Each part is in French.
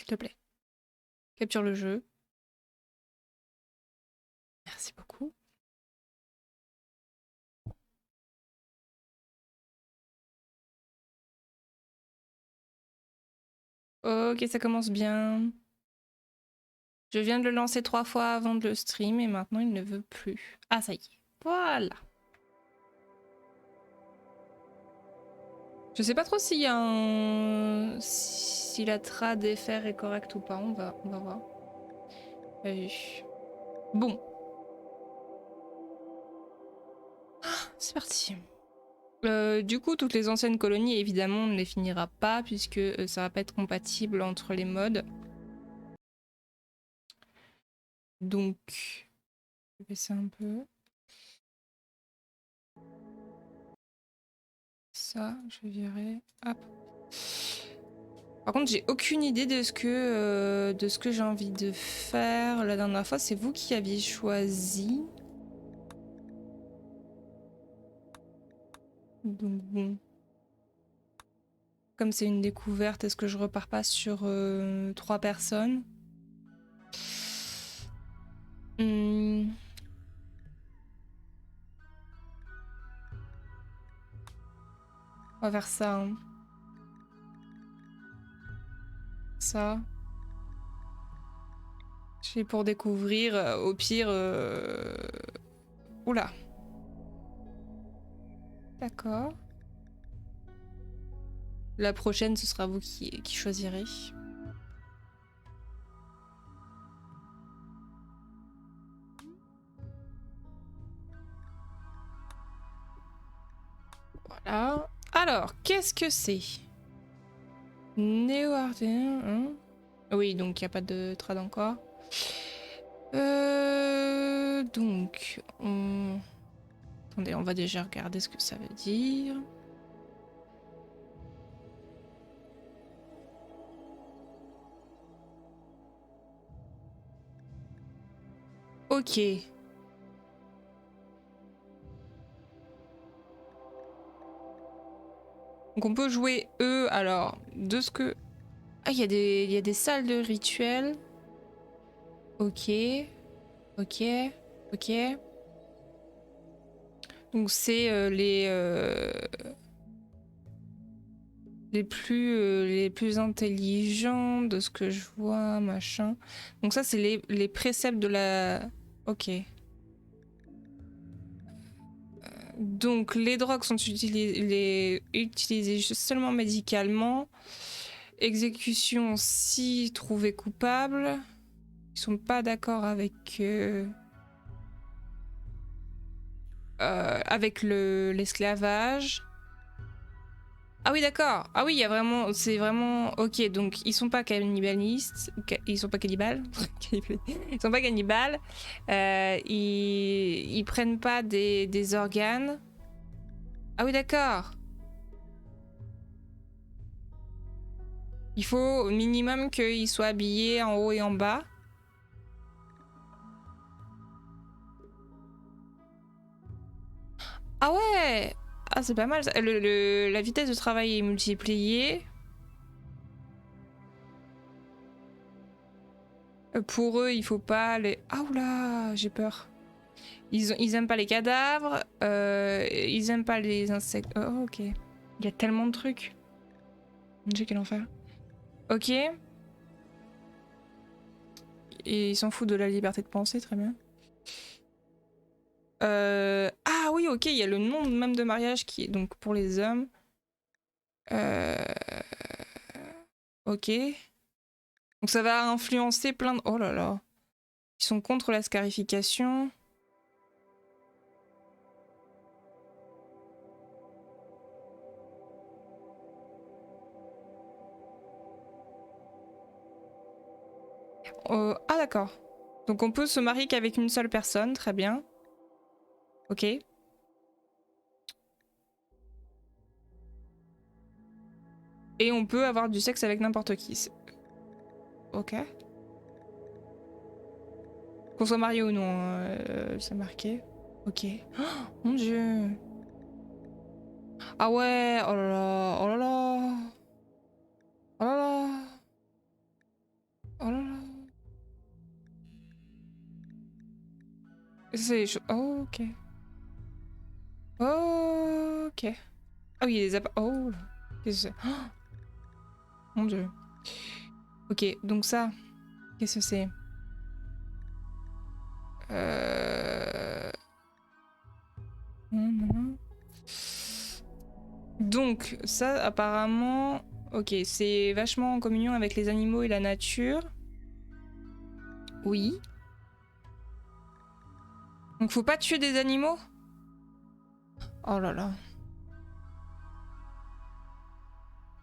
s'il te plaît. Capture le jeu. Merci beaucoup. Ok, ça commence bien. Je viens de le lancer 3 fois avant de le stream et maintenant il ne veut plus. Ah, ça y est. Voilà. Je sais pas trop s'il y a un... si la trad FR est correcte ou pas. On va voir. Pas vu. Bon. C'est parti. Du coup, toutes les anciennes colonies, évidemment, on ne les finira pas puisque ça va pas être compatible entre les modes. Donc, je vais baisser un peu. Ça, je vais virer. Hop. Par contre, j'ai aucune idée de ce que j'ai envie de faire. La dernière fois, c'est vous qui aviez choisi. Donc bon. Comme c'est une découverte, est-ce que je repars pas sur 3 personnes? Hmm. On va faire ça. Hein. Ça. C'est pour découvrir. Au pire... Oula. D'accord. La prochaine, ce sera vous qui choisirez. Voilà. Alors, qu'est-ce que c'est? Néo-ardéen, hein? Oui, donc il n'y a pas de trad encore. Donc, attendez, on va déjà regarder ce que ça veut dire. Ok. Donc on peut jouer eux, alors, de ce que... Ah, il y a des salles de rituels. Ok. Ok. Ok. Donc c'est les plus intelligents de ce que je vois, machin. Donc ça, c'est les préceptes de la... Ok. Donc les drogues sont utilisées seulement médicalement. Exécution si trouvés coupables. Ils sont pas d'accord avec l'esclavage. Ah oui, d'accord. Ah oui, il y a vraiment, c'est vraiment ok. Donc ils sont pas cannibalistes, ils sont pas cannibales, ils sont pas cannibales. Ils prennent pas des organes. Ah oui, d'accord. Il faut au minimum qu'ils soient habillés en haut et en bas. Ah ouais. Ah, c'est pas mal. La vitesse de travail est multipliée. Pour eux, il faut pas les... Ah oula, j'ai peur. Ils aiment pas les cadavres, ils aiment pas les insectes. Oh, ok. Il y a tellement de trucs. Mon Dieu, quel enfer. Ok. Et ils s'en foutent de la liberté de penser, très bien. Ah oui, ok, il y a le nom même de mariage qui est donc pour les hommes. Euh... Ok. Donc ça va influencer plein de... Oh là là. Ils sont contre la scarification. Ah d'accord. Donc on peut se marier qu'avec une seule personne, très bien. Ok. Et on peut avoir du sexe avec n'importe qui. Ok. Qu'on soit marié ou non, c'est marqué. Ok. Oh, mon dieu. Ah ouais, oh là là, oh là là. Oh là là. C'est... Oh, ok. Ok. Ah oui, il y a des oh, qu'est-ce que c'est? Oh, mon dieu. Ok, donc ça, qu'est-ce que c'est? Donc, ça, apparemment... Ok, c'est vachement en communion avec les animaux et la nature. Oui. Donc, faut pas tuer des animaux? Oh là là.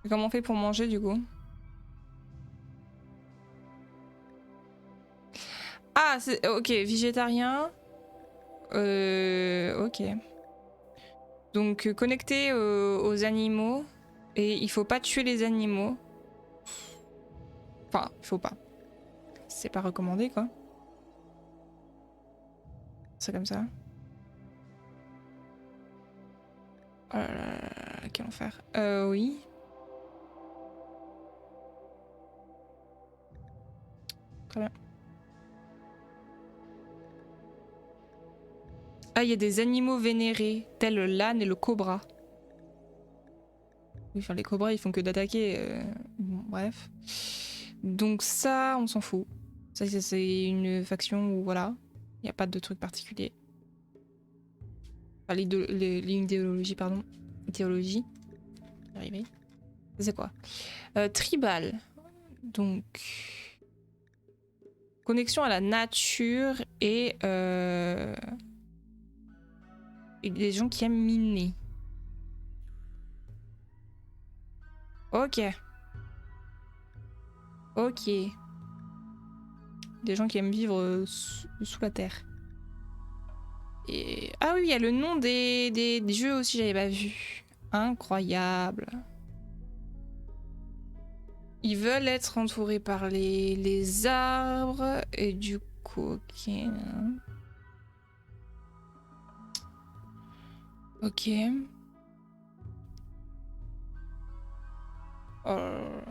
Et comment on fait pour manger, du coup? Ah, c'est... Ok, végétarien. Ok. Donc, connecté aux animaux. Et il faut pas tuer les animaux. Enfin, il faut pas. C'est pas recommandé, quoi. C'est comme ça. Oh là là là, quel enfer. Oui. Très bien. Ah, il y a des animaux vénérés, tels l'âne et le cobra. Oui, enfin, les cobras, ils font que d'attaquer. Bon, bref. Donc ça, on s'en fout. Ça, c'est une faction où, voilà, il n'y a pas de truc particulier. Enfin, l'idéologie, pardon. Idéologie. Arrivé. C'est quoi? Tribal. Donc... Connexion à la nature et des gens qui aiment miner. Ok. Ok. Des gens qui aiment vivre sous la terre. Et... Ah oui, il y a le nom des jeux aussi, j'avais pas vu. Incroyable. Ils veulent être entourés par les arbres et du coup, ok. Ok. Oh là là.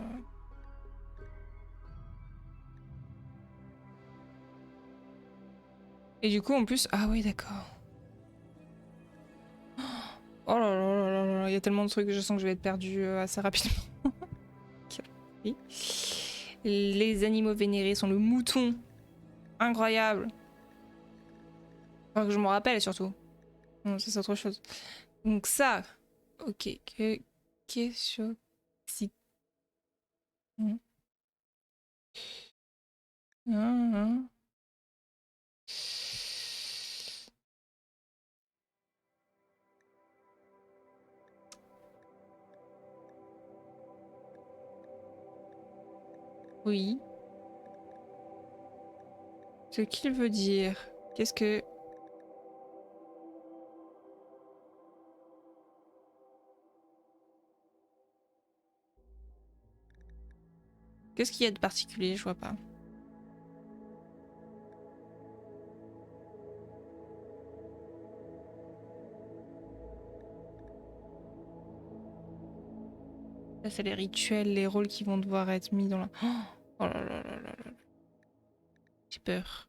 Et du coup, en plus... Ah oui, d'accord. Oh là là là là là, il y a tellement de trucs, je sens que je vais être perdue assez rapidement. Oui. Les animaux vénérés sont le mouton. Incroyable. Enfin, que je me rappelle surtout. Non, ça c'est autre chose. Donc ça, ok. Question. Si. Oui. Ce qu'il veut dire. Qu'est-ce que... Qu'est-ce qu'il y a de particulier? Je vois pas. Là, c'est les rituels, les rôles qui vont devoir être mis dans la... Oh là là là là là. J'ai peur.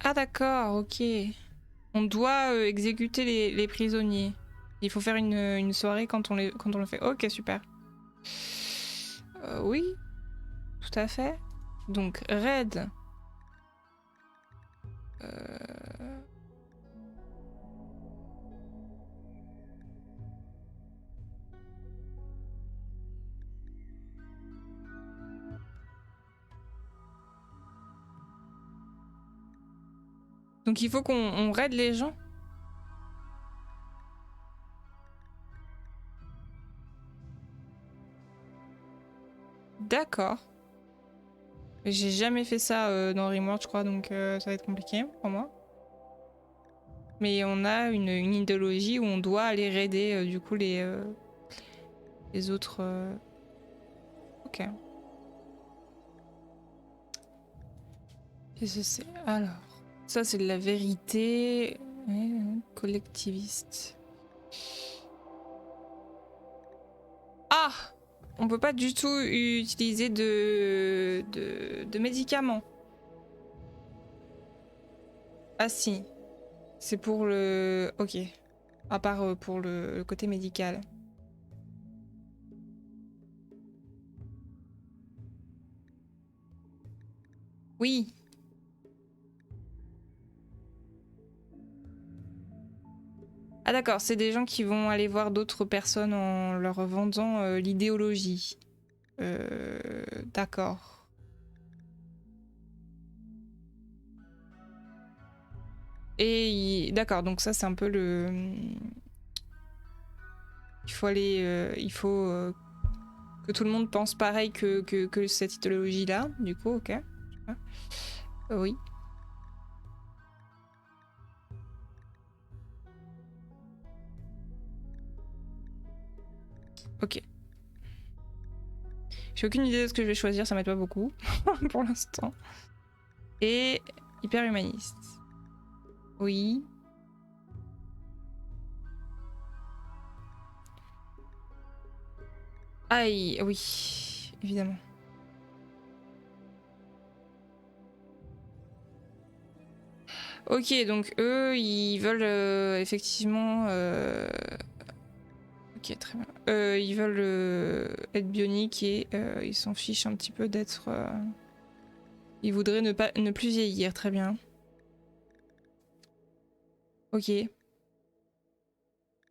Ah d'accord, ok. On doit exécuter les prisonniers. Il faut faire une soirée quand on le fait. Ok, super. Oui, tout à fait. Donc, raid. Euh... Donc, il faut qu'on raid les gens. D'accord. J'ai jamais fait ça dans Rimworld, je crois, donc ça va être compliqué pour moi. Mais on a une idéologie où on doit aller raider du coup les autres. Ok. Qu'est-ce que c'est? Alors, ça c'est de la vérité collectiviste. Ah! on peut pas du tout utiliser de médicaments. Ah si, c'est pour le... Ok, à part pour le côté médical. Oui. Ah d'accord, c'est des gens qui vont aller voir d'autres personnes en leur vendant l'idéologie. D'accord. D'accord, donc ça c'est un peu le... Il faut aller... il faut que tout le monde pense pareil que cette idéologie-là. Du coup, ok. Oui. Ok. J'ai aucune idée de ce que je vais choisir, ça m'aide pas beaucoup pour l'instant. Et hyper humaniste. Oui. Aïe, oui, évidemment. Ok, donc eux, ils veulent effectivement... Ok, très bien. Ils veulent être bioniques et ils s'en fichent un petit peu d'être... Ils voudraient ne plus vieillir, très bien. Ok.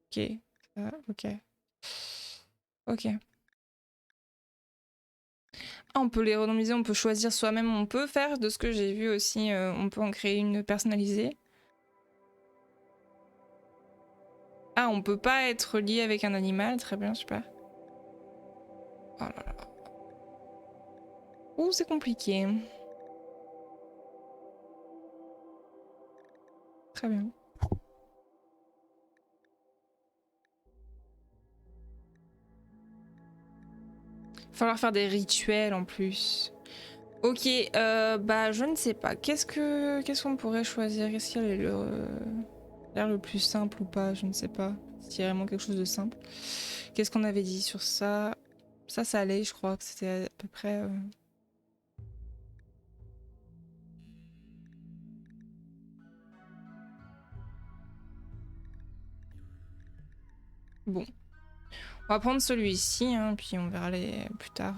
Ok. Ok. Ok. Ah, on peut les randomiser, on peut choisir soi-même, on peut faire de ce que j'ai vu aussi, on peut en créer une personnalisée. Ah, on peut pas être lié avec un animal, très bien, super. Oh là là. Ouh, c'est compliqué. Très bien. Falloir faire des rituels en plus. Ok, bah je ne sais pas. Qu'est-ce qu'on pourrait choisir? Qu'est-ce qui a l'air le plus simple ou pas? Je ne sais pas. S'il y a vraiment quelque chose de simple. Qu'est-ce qu'on avait dit sur ça? Ça allait, je crois que c'était à peu près... Bon. On va prendre celui-ci, hein, puis on verra les plus tard.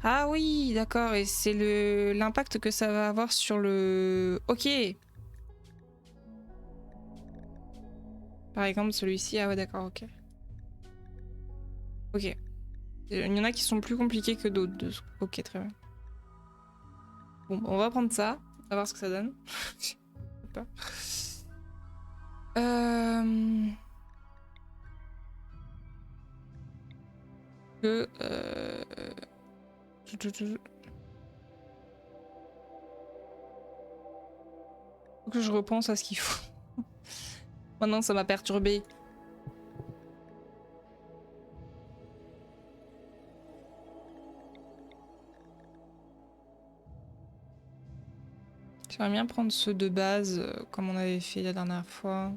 Ah oui, d'accord, et c'est l'impact que ça va avoir sur le... Ok. Par exemple, celui-ci, ah ouais, d'accord, ok. Ok. Il y en a qui sont plus compliqués que d'autres. Ok, très bien. Bon, on va prendre ça, on va voir ce que ça donne. Je sais pas. Euh... Que... Faut que je repense à ce qu'il faut. Maintenant, ça m'a perturbé. J'aimerais bien prendre ceux de base, comme on avait fait la dernière fois.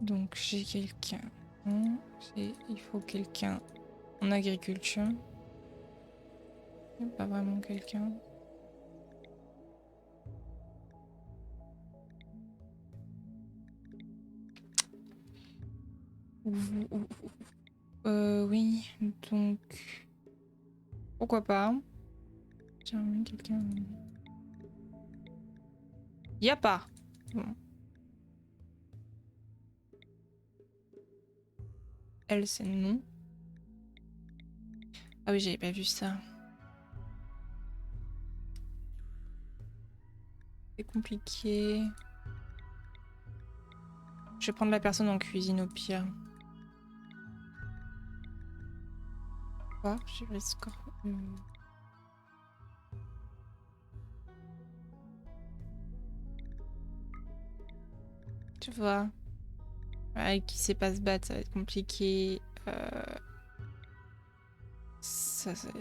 Donc j'ai quelqu'un. Il faut quelqu'un en agriculture. Pas vraiment quelqu'un. Oui, donc pourquoi pas. Tiens, quelqu'un. Y a pas. Bon. Elle, c'est non. Ah oui, j'avais pas vu ça. C'est compliqué. Je vais prendre la personne en cuisine au pire. Quoi? J'ai le score. Tu vois. Avec qui sait pas se battre, ça va être compliqué. Ça, c'est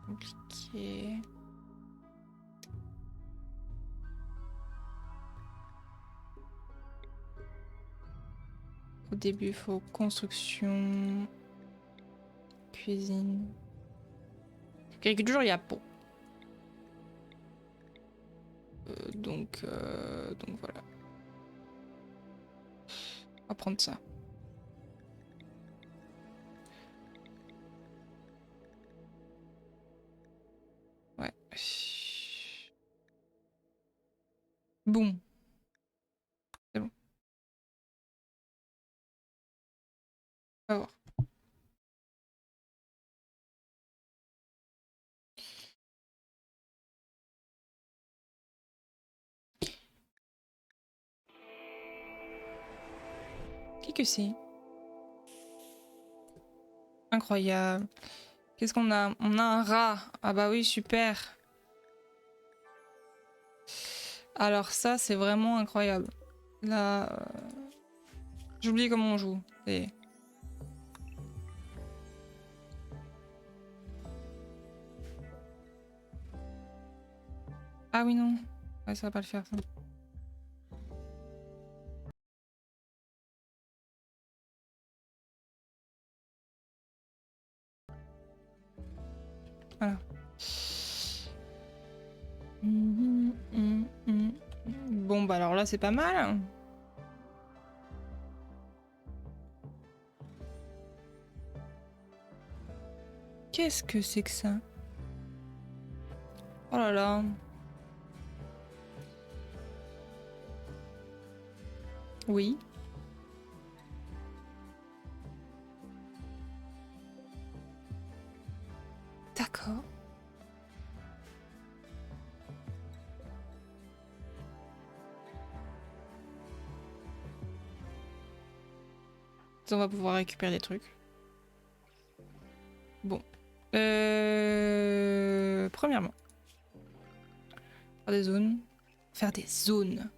compliqué. début, il faut construction, cuisine. Agriculture, il y a pour. Donc voilà. On va prendre ça. Ouais. Boum. C'est bon. On va voir. Qui que c'est? Incroyable. Qu'est-ce qu'on a? On a un rat. Ah bah oui, super. Alors ça, c'est vraiment incroyable. Là, j'ai oublié comment on joue. Ah oui, non. Ouais, ça va pas le faire, ça. Voilà. Bon, bah alors là, c'est pas mal. Qu'est-ce que c'est que ça? Oh là là. Oui. D'accord. On va pouvoir récupérer des trucs. Bon. Premièrement. Faire des zones. Faire des zones.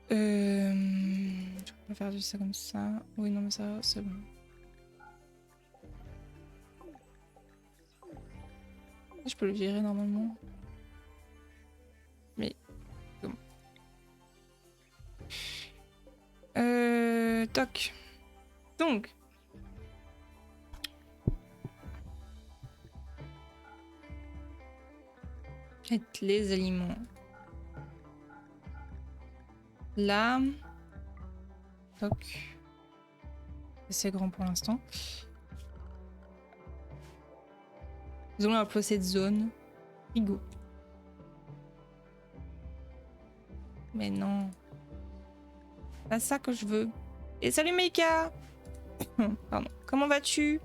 Je vais faire juste ça comme ça. Oui, non, mais ça, c'est bon. Je peux le virer normalement. Mais. Bon. Toc. Donc. Mettre les aliments. Là. Toc. C'est grand pour l'instant. Nous allons appeler cette zone frigo. Mais non. Pas ça que je veux. Et salut Meika. Pardon. Comment vas-tu?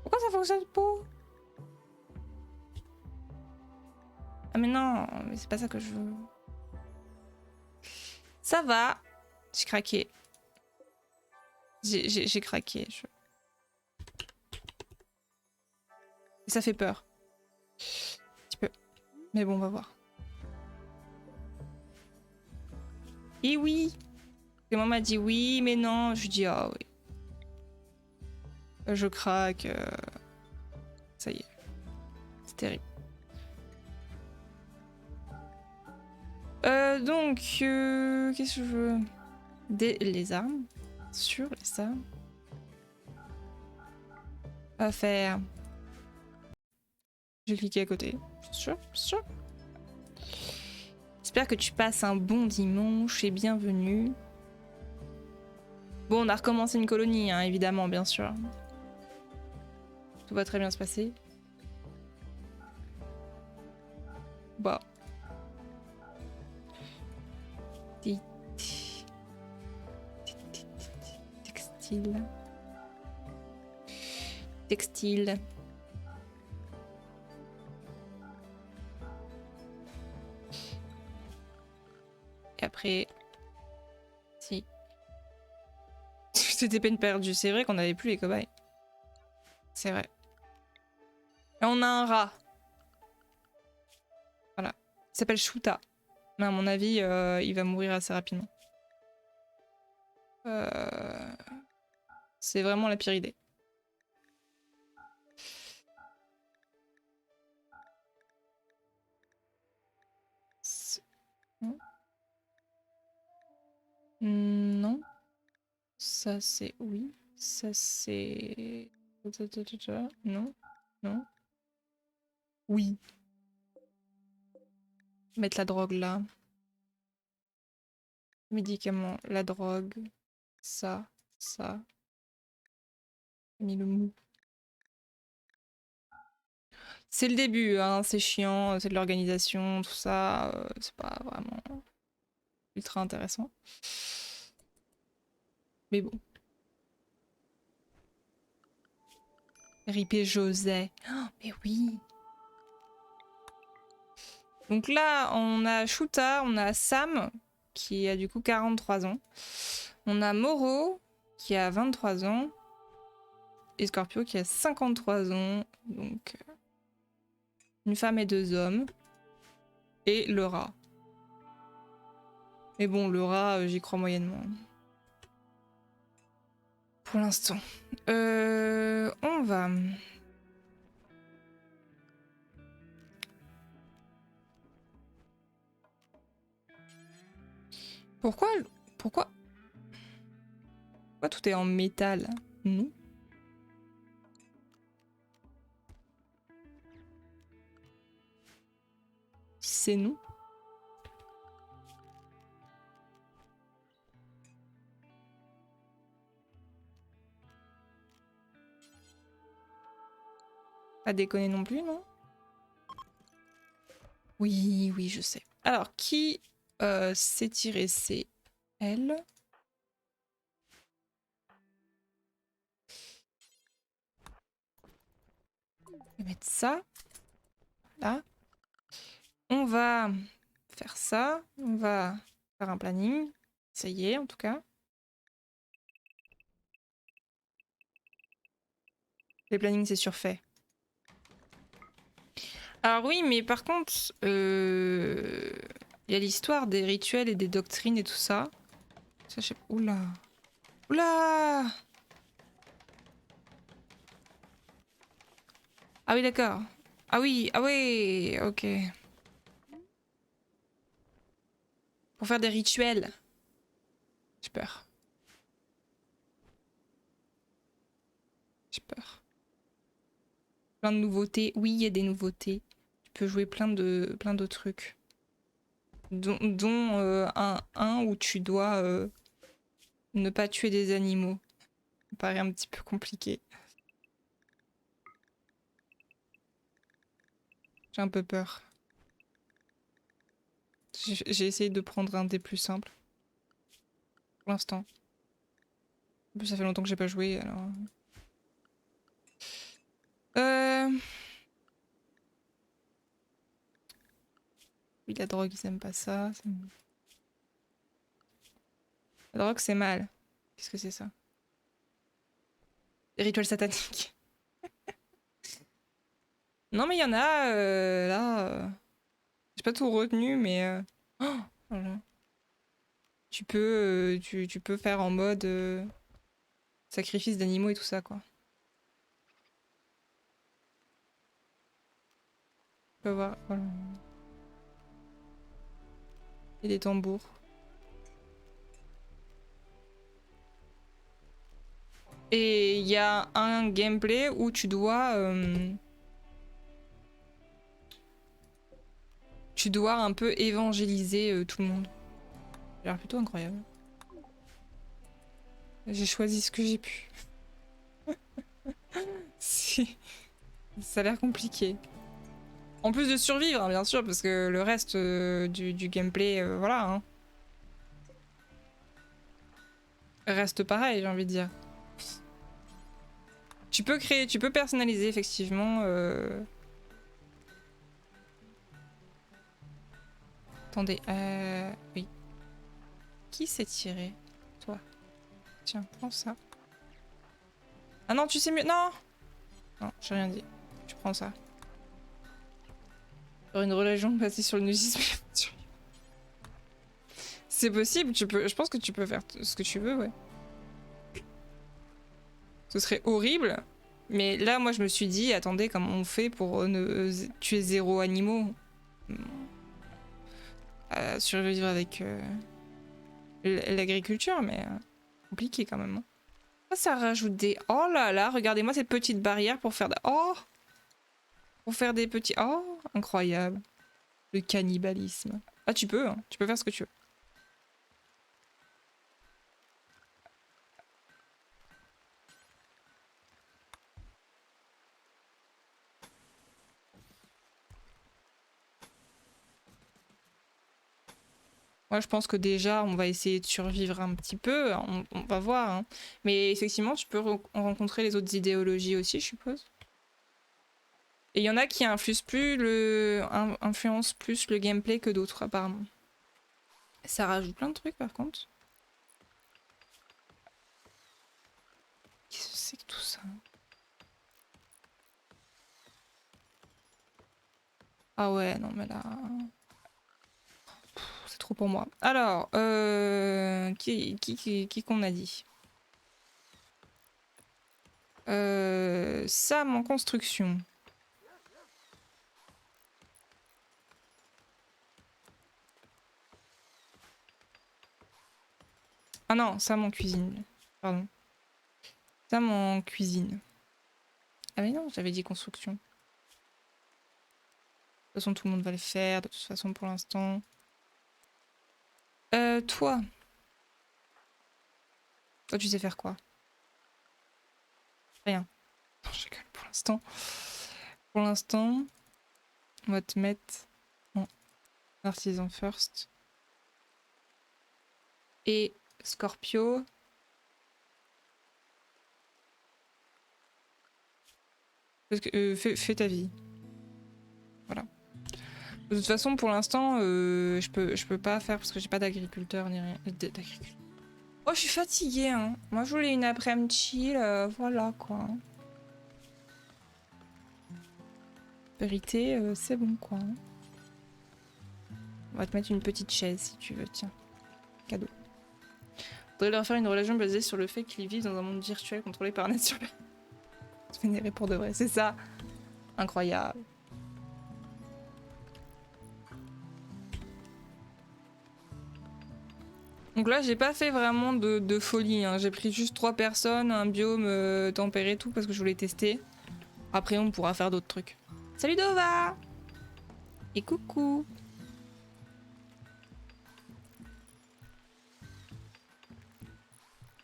Pourquoi ça fonctionne pas? Ah mais non, mais c'est pas ça que je veux. Ça va. J'ai craqué. J'ai craqué. Ça fait peur. Un petit peu. Mais bon, on va voir. Et oui. Et moi m'a dit oui, mais non. Je dis ah oui. Je craque. Ça y est. C'est terrible. Donc, qu'est-ce que je veux? Les armes. Sur les armes. À faire. J'ai cliqué à côté. Sûr. J'espère que tu passes un bon dimanche et bienvenue. Bon, on a recommencé une colonie, hein, évidemment, bien sûr. Tout va très bien se passer. Bah. Textile. Et après... Si. C'était peine perdue. C'est vrai qu'on n'avait plus les cobayes. C'est vrai. Et on a un rat. Voilà. Il s'appelle Shuta. Mais à mon avis, il va mourir assez rapidement. C'est vraiment la pire idée. Non. Ça c'est oui. Ça c'est... Non. Non. Oui. Mettre la drogue là. Médicaments, la drogue. Ça. Ça. J'ai mis le mou. C'est le début, hein, c'est chiant, c'est de l'organisation, tout ça. C'est pas vraiment ultra intéressant. Mais bon. Ripé José. Oh, mais oui. Donc là, on a Shuta, on a Sam, qui a du coup 43 ans. On a Moro, qui a 23 ans. Et Scorpio, qui a 53 ans. Donc, une femme et 2 hommes. Et le rat. Mais bon, le rat, j'y crois moyennement. Pour l'instant. On va... Pourquoi Pourquoi tout est en métal? Non. C'est nous. Pas déconner non plus, non? Oui, oui, je sais. Alors, qui s'est tiré? C'est elle. Je vais mettre ça. Là. On va faire ça. On va faire un planning. Ça y est, en tout cas. Les plannings, c'est surfait. Alors oui, mais par contre, il y a l'histoire des rituels et des doctrines et tout ça. Ça, je sais... Oula. Oula! Ah oui, d'accord. Ah oui, ok. Pour faire des rituels. J'ai peur. J'ai peur. Plein de nouveautés. Oui, il y a des nouveautés. Tu peux jouer plein de trucs. Dont un où tu dois ne pas tuer des animaux. Ça me paraît un petit peu compliqué. J'ai un peu peur. J'ai essayé de prendre un des plus simples. Pour l'instant. En plus, ça fait longtemps que j'ai pas joué, alors... Oui, la drogue, ils aiment pas ça. La drogue, c'est mal. Qu'est-ce que c'est ça? Des rituels sataniques. Non, mais il y en a, là... J'ai pas tout retenu, mais... Oh, voilà. Tu peux faire en mode sacrifice d'animaux et tout ça, quoi. Tu peux voir, voilà. Et des tambours. Et il y a un gameplay où tu dois un peu évangéliser tout le monde. Ça a l'air plutôt incroyable. J'ai choisi ce que j'ai pu. Ça a l'air compliqué. En plus de survivre, hein, bien sûr, parce que le reste du gameplay, voilà, hein, reste pareil, j'ai envie de dire. Tu peux créer, tu peux personnaliser, effectivement. Attendez, oui. Qui s'est tiré? Toi. Tiens, prends ça. Ah non, tu sais mieux. Non! Non, j'ai rien dit. Tu prends ça. Sur une religion basée sur le nudisme. C'est possible, tu peux. Je pense que tu peux faire ce que tu veux, ouais. Ce serait horrible. Mais là, moi, je me suis dit, attendez, comment on fait pour ne tuer 0 animaux? Survivre avec l'agriculture, mais compliqué quand même. Ça rajoute des... Oh là là, regardez-moi cette petite barrière pour faire... Oh, pour faire des petits... Oh, incroyable. Le cannibalisme. Ah, tu peux, hein. Tu peux faire ce que tu veux. Moi, je pense que déjà, on va essayer de survivre un petit peu. On va voir. Hein. Mais effectivement, tu peux rencontrer les autres idéologies aussi, je suppose. Et il y en a qui influencent plus le gameplay que d'autres, apparemment. Ça rajoute plein de trucs, par contre. Qu'est-ce que c'est que tout ça? Ah ouais, non, mais là... C'est trop pour moi. Alors, qui qu'on a dit? Sam en construction. Ah non, Sam en cuisine. Pardon. Sam en cuisine. Ah mais non, j'avais dit construction. De toute façon, tout le monde va le faire, de toute façon, pour l'instant. Toi. Toi, tu sais faire quoi? Rien. Non, je rigole pour l'instant. Pour l'instant, on va te mettre en artisan first. Et Scorpio. Parce que, fais ta vie. Voilà. De toute façon, pour l'instant, je peux pas faire parce que j'ai pas d'agriculteur ni rien. Oh, je suis fatiguée, hein. Moi, je voulais une après-midi chill, voilà quoi. Vérité, c'est bon quoi. On va te mettre une petite chaise si tu veux, tiens. Cadeau. Faudrait leur faire une relation basée sur le fait qu'ils vivent dans un monde virtuel contrôlé par nature. Se vénérer pour de vrai, c'est ça. Incroyable. Donc là, j'ai pas fait vraiment de folie. Hein. J'ai pris juste 3 personnes, un biome tempéré, tout, parce que je voulais tester. Après, on pourra faire d'autres trucs. Salut Dova! Et coucou!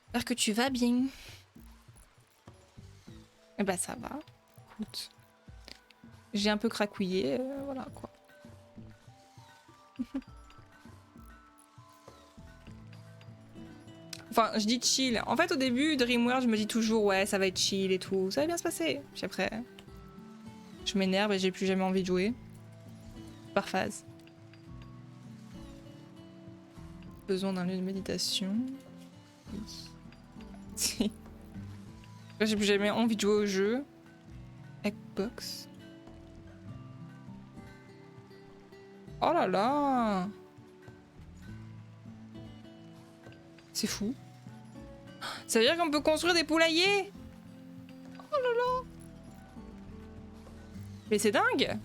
J'espère que tu vas bien. Eh bah ça va. Écoute. J'ai un peu cracouillé, voilà quoi. Enfin, je dis chill. En fait, au début, DreamWorld, je me dis toujours, ouais, ça va être chill et tout. Ça va bien se passer. Puis après, je m'énerve et j'ai plus jamais envie de jouer. Par phase. Besoin d'un lieu de méditation. Oui. J'ai plus jamais envie de jouer au jeu. Xbox. Oh là là! C'est fou. Ça veut dire qu'on peut construire des poulaillers? Oh là là! Mais c'est dingue!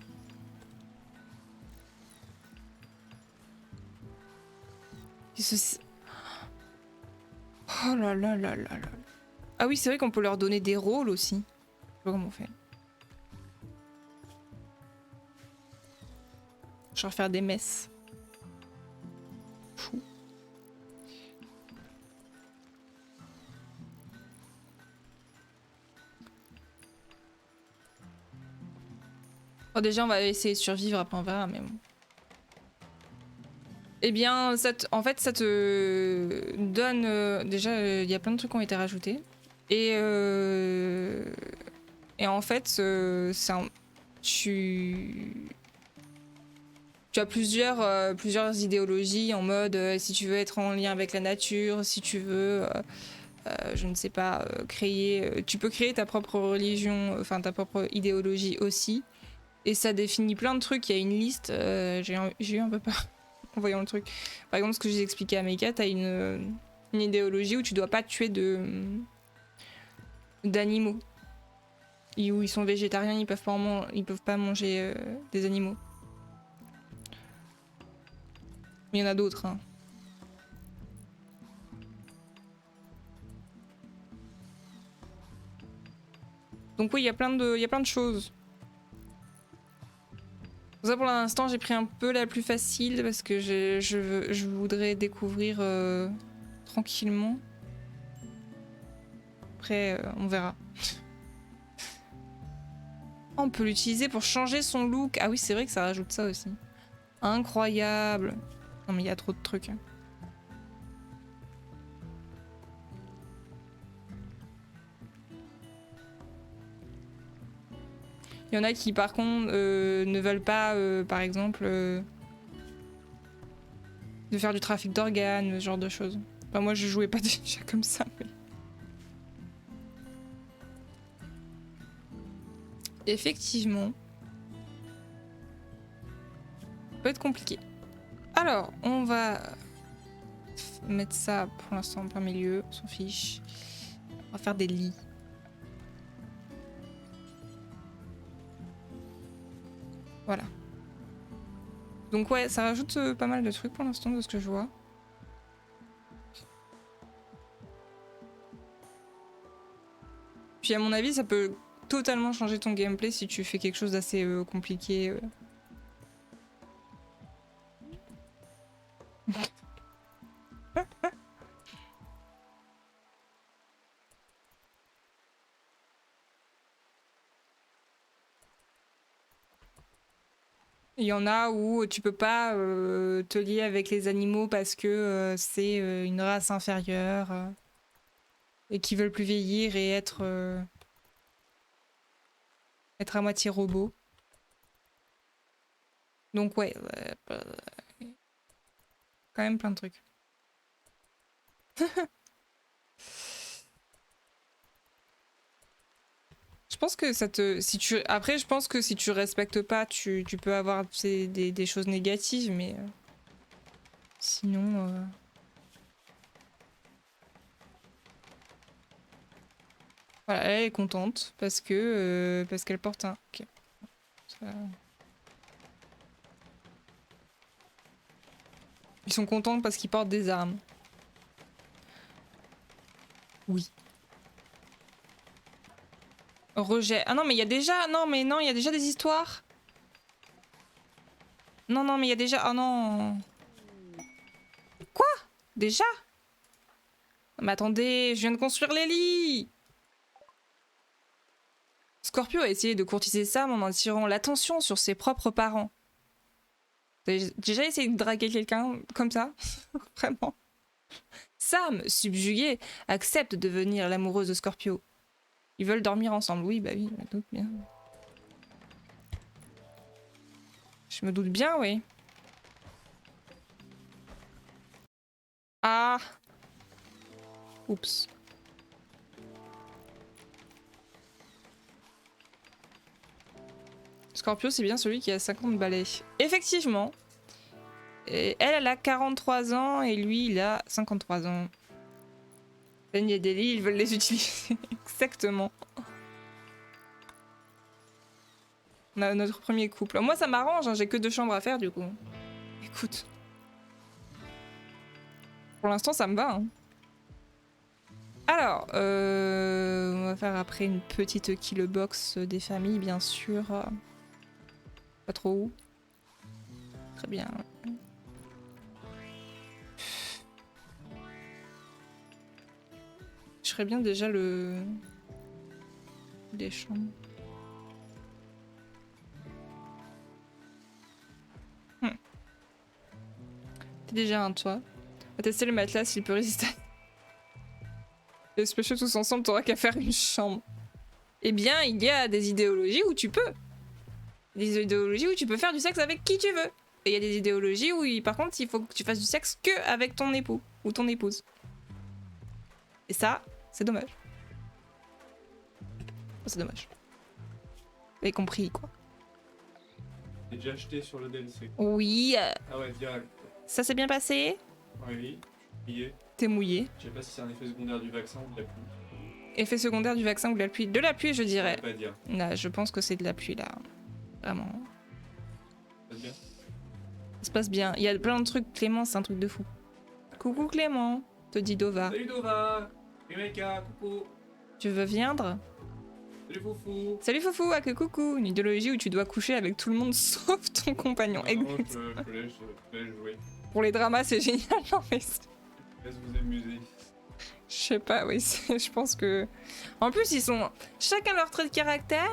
Oh là là là là là. Ah oui, c'est vrai qu'on peut leur donner des rôles aussi. Je sais pas comment on fait. Je vais faire des messes. Fou. Oh, déjà, on va essayer de survivre, après on verra, mais bon. Eh bien, en fait, ça te donne... déjà, il y a plein de trucs qui ont été rajoutés. Et en fait, tu as plusieurs idéologies en mode si tu veux être en lien avec la nature, si tu veux, je ne sais pas, tu peux créer ta propre religion, enfin ta propre idéologie aussi. Et ça définit plein de trucs. Il y a une liste, j'ai eu un peu peur en voyant le truc. Par exemple, ce que j'ai expliqué à Meika, t'as une idéologie où tu dois pas tuer d'animaux. Où ils sont végétariens, ils peuvent pas manger des animaux. Mais il y en a d'autres. Hein. Donc oui, il y a plein de choses. Pour ça, pour l'instant, j'ai pris un peu la plus facile parce que je voudrais découvrir tranquillement. Après, on verra. On peut l'utiliser pour changer son look. Ah oui, c'est vrai que ça rajoute ça aussi. Incroyable. Non mais il y a trop de trucs. Il y en a qui par contre ne veulent pas, par exemple, de faire du trafic d'organes, ce genre de choses. Enfin, moi je jouais pas déjà comme ça. Mais... Effectivement. Ça peut être compliqué. Alors, on va mettre ça pour l'instant en plein milieu, on s'en fiche. On va faire des lits. Voilà. Donc ouais, ça rajoute pas mal de trucs pour l'instant de ce que je vois. Puis à mon avis, ça peut totalement changer ton gameplay si tu fais quelque chose d'assez compliqué. Il y en a où tu peux pas te lier avec les animaux parce que c'est une race inférieure et qui veulent plus vieillir et être à moitié robot. Donc ouais, quand même plein de trucs. Je pense que ça te... Si tu... Après, je pense que si tu respectes pas, tu peux avoir des choses négatives, mais... Sinon... Voilà, elle est contente parce que parce qu'elle porte un... Ok. Ça- Ils sont contents parce qu'ils portent des armes. Oui. Rejet. Ah non, mais il y a déjà... Non, mais non, il y a déjà des histoires. Non, non, mais il y a déjà... Oh non. Quoi? Déjà? Mais attendez, je viens de construire les lits. Scorpio a essayé de courtiser Sam en attirant l'attention sur ses propres parents. T'as déjà essayé de draguer quelqu'un comme ça? Vraiment? Sam, subjugué, accepte de devenir l'amoureuse de Scorpio. Ils veulent dormir ensemble. Oui, bah oui, je me doute bien. Je me doute bien, oui. Ah! Oups. Scorpio, c'est bien celui qui a 50 balais. Effectivement. Et elle a 43 ans et lui, il a 53 ans. Il y a des lits, ils veulent les utiliser. Exactement. On a notre premier couple. Moi, ça m'arrange, hein, j'ai que 2 chambres à faire du coup. Écoute. Pour l'instant, ça me va. Hein. Alors, on va faire après une petite kill box des familles, bien sûr. Pas trop où. Très bien. Je ferais bien déjà des chambres. T'as déjà un toit. On va tester le matelas s'il peut résister. Les specials tous ensemble, t'auras qu'à faire une chambre. Eh bien, il y a des idéologies où tu peux. Des idéologies où tu peux faire du sexe avec qui tu veux. Et il y a des idéologies où, par contre, il faut que tu fasses du sexe que avec ton époux ou ton épouse. Et ça, c'est dommage. C'est dommage. Vous avez compris, quoi. J'ai déjà acheté sur le DLC. Oui. Ah ouais, direct. Ça s'est bien passé? Oui, mouillé. T'es mouillé. Je sais pas si c'est un effet secondaire du vaccin ou de la pluie. Effet secondaire du vaccin ou de la pluie? De la pluie, je dirais. Je peux pas dire. Là, je pense que c'est de la pluie, là. Vraiment. Ça se bien. Ça se passe bien. Il y a plein de trucs. Clément, c'est un truc de fou. Coucou Clément, te dit Dova. Salut Dova. Rebecca, coucou. Tu veux viendre? Salut Salut Foufou. Salut Foufou, ah que coucou. Une idéologie où tu dois coucher avec tout le monde sauf ton compagnon. Non, je laisse jouer. Pour les dramas, c'est génial. Non, mais Je laisse vous amuser. je sais pas, oui, je pense que... En plus, ils sont chacun leur trait de caractère.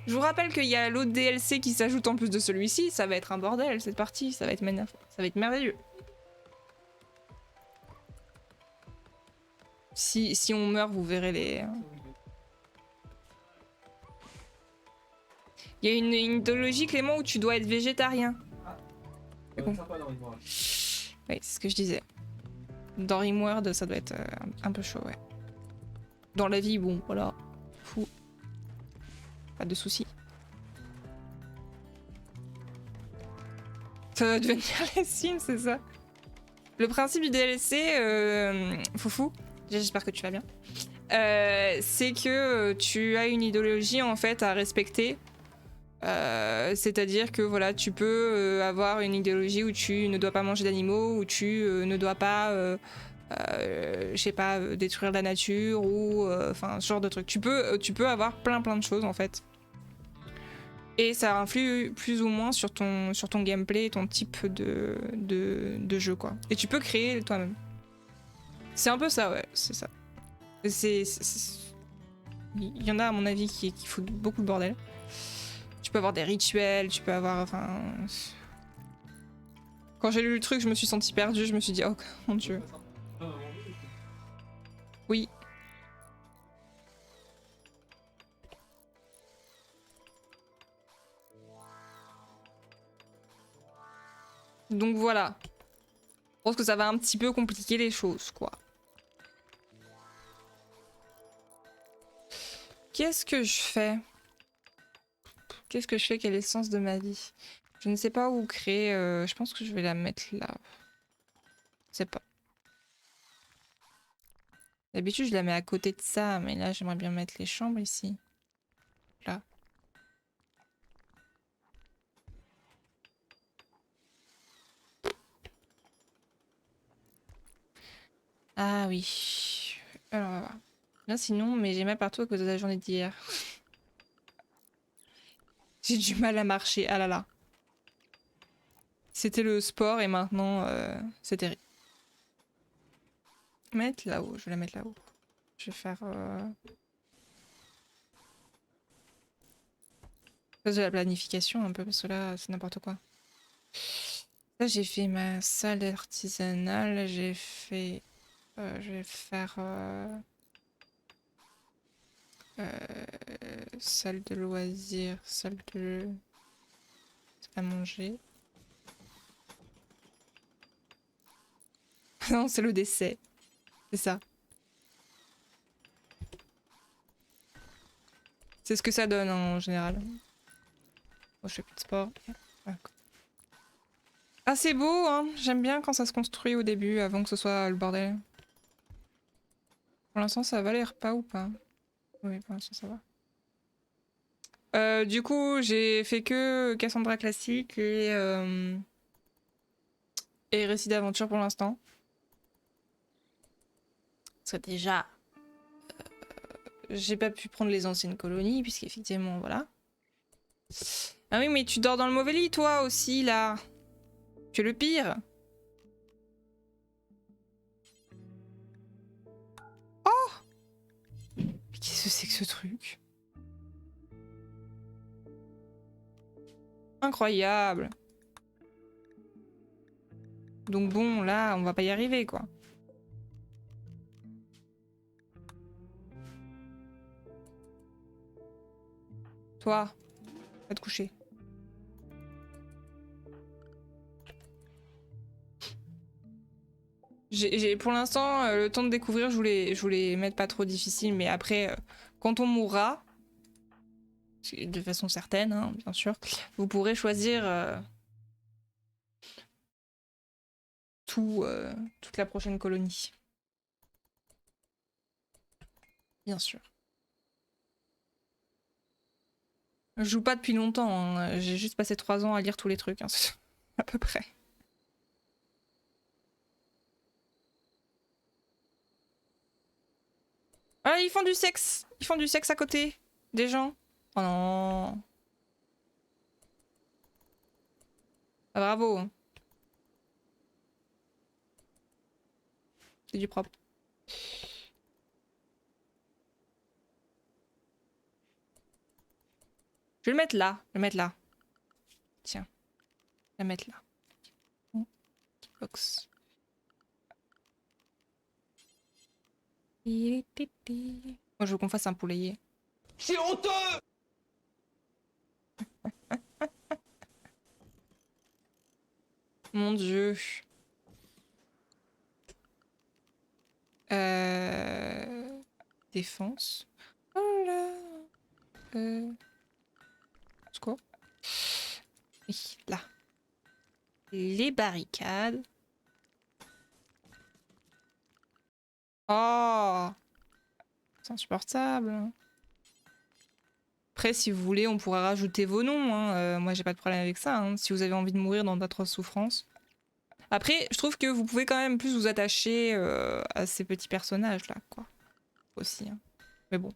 Je vous rappelle qu'il y a l'autre DLC qui s'ajoute en plus de celui-ci. Ça va être un bordel, cette partie. Ça va être merveilleux. Si on meurt, vous verrez les... Il y a une idéologie, Clément, où tu dois être végétarien. C'est bon. sympa dans les mois. Oui, c'est ce que je disais. Dans Rimworld, ça doit être un peu chaud, ouais. Dans la vie, bon, voilà. Fou. Pas de soucis. Ça va devenir les Sims, c'est ça. Le principe du DLC, Foufou, j'espère que tu vas bien, c'est que tu as une idéologie en fait à respecter. C'est-à-dire que voilà, tu peux avoir une idéologie où tu ne dois pas manger d'animaux, où tu ne dois pas, je sais pas, détruire la nature ou enfin ce genre de truc. Tu peux avoir plein de choses en fait. Et ça influe plus ou moins sur ton gameplay et ton type de jeu quoi. Et tu peux créer toi-même. C'est un peu ça, ouais, c'est ça. Il y en a à mon avis qui foutent beaucoup de bordel. Tu peux avoir des rituels, tu peux avoir... Enfin... Quand j'ai lu le truc, je me suis sentie perdue, je me suis dit, oh mon dieu. Oui. Donc voilà. Je pense que ça va un petit peu compliquer les choses, quoi. Qu'est-ce que je fais? Qu'est-ce que je fais? Quel est le sens de ma vie? Je ne sais pas où créer. Je pense que je vais la mettre là. Je sais pas. D'habitude, je la mets à côté de ça, mais là, j'aimerais bien mettre les chambres ici. Là. Ah oui. Alors, on va voir. Là, sinon, mais j'ai mal partout à cause de la journée d'hier. J'ai du mal à marcher. Ah là là. C'était le sport et maintenant, c'est terrible. Mettre là-haut. Je vais la mettre là-haut. Je vais faire... de la planification un peu, parce que là, c'est n'importe quoi. Là, j'ai fait ma salle artisanale. J'ai fait... je vais faire... salle de loisirs, salle de... à manger. Non, c'est le décès. C'est ça. C'est ce que ça donne en général. Bon, je fais plus de sport. Ah, c'est beau, hein. J'aime bien quand ça se construit au début, avant que ce soit le bordel. Pour l'instant, ça va l'air pas ou pas? Oui, pour l'instant, ça va. Du coup, j'ai fait que Cassandra classique et récit d'aventure pour l'instant. Parce que déjà, j'ai pas pu prendre les anciennes colonies, puisqu'effectivement, voilà. Ah oui, mais tu dors dans le mauvais lit, toi aussi, là. Tu es le pire. Oh! Mais qu'est-ce que c'est que ce truc? Incroyable. Donc bon, là, on va pas y arriver, quoi. Toi, va te coucher. Pour l'instant, le temps de découvrir, je voulais mettre pas trop difficile, mais après, quand on mourra, de façon certaine, hein, bien sûr, vous pourrez choisir toute la prochaine colonie. Bien sûr. Je joue pas depuis longtemps, hein. J'ai juste passé 3 ans à lire tous les trucs, hein, à peu près. Ah, ils font du sexe! Ils font du sexe à côté! des gens. Oh non. Ah, bravo. Hein. C'est du propre. Je vais le mettre là. Je vais le mettre là. Tiens. Je vais le mettre là. Box. Moi, je veux qu'on fasse un poulailler. C'est honteux! Mon Dieu. Défense. Oh là. C'est quoi? Oui, là. Les barricades. Oh! C'est insupportable. Après, si vous voulez, on pourra rajouter vos noms. Hein. Moi, j'ai pas de problème avec ça. Hein. Si vous avez envie de mourir dans d'atroces souffrances. Après, je trouve que vous pouvez quand même plus vous attacher à ces petits personnages-là, quoi. Aussi. Hein. Mais bon.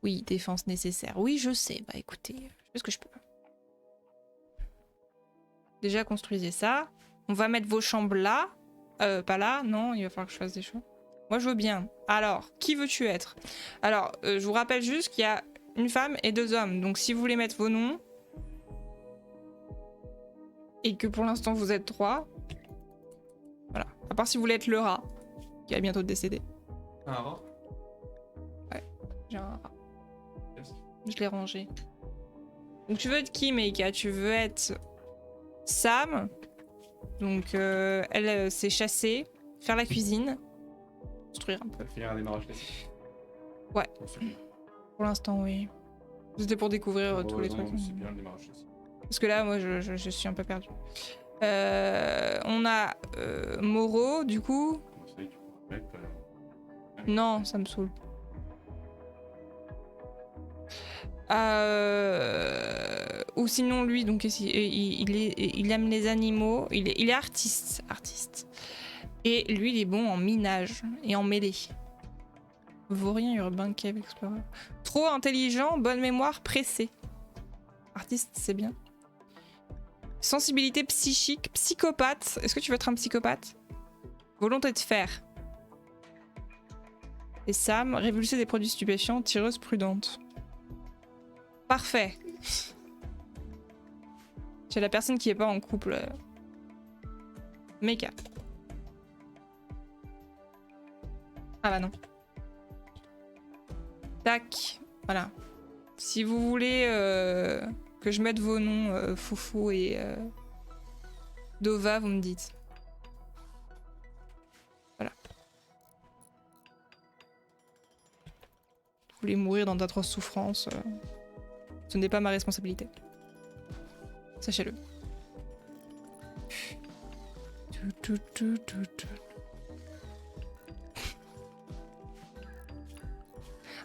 Oui, défense nécessaire. Oui, je sais. Bah écoutez, je fais ce que je peux. Déjà, construisez ça. On va mettre vos chambres là. Pas là, non, il va falloir que je fasse des choix. Moi, je veux bien. Alors, qui veux-tu être? Alors, je vous rappelle juste qu'il y a une femme et 2 hommes. Donc, si vous voulez mettre vos noms, et que pour l'instant, vous êtes 3, voilà. À part si vous voulez être le rat, qui va bientôt décéder. Un rat? Ouais, j'ai un rat. Yes. Je l'ai rangé. Donc, tu veux être qui, Meika? Tu veux être Sam. Donc, elle, c'est chasser, faire la cuisine, construire un peu. Finir un démarrage classique. Ouais. Pour l'instant, oui. C'était pour découvrir tous les trucs. C'est bien le démarrage classique. Parce que là, moi, je suis un peu perdue. On a Moreau, du coup. Ça y est, tu pourras mettre. Non, ça me saoule. Ou sinon, lui, donc il aime les animaux. Il est artiste. Et lui, il est bon en minage et en mêlée. Vaurien urbain cave explorer. Trop intelligent, bonne mémoire, pressé. Artiste, c'est bien. Sensibilité psychique, psychopathe. Est-ce que tu veux être un psychopathe? Volonté de faire. Et Sam, révulser des produits stupéfiants, tireuse prudente. Parfait. J'ai la personne qui est pas en couple. Méga. Ah bah non. Tac. Voilà. Si vous voulez que je mette vos noms, Foufou et Dova, vous me dites. Voilà. Vous voulez mourir dans d'atroces souffrances, ce n'est pas ma responsabilité. Sachez-le.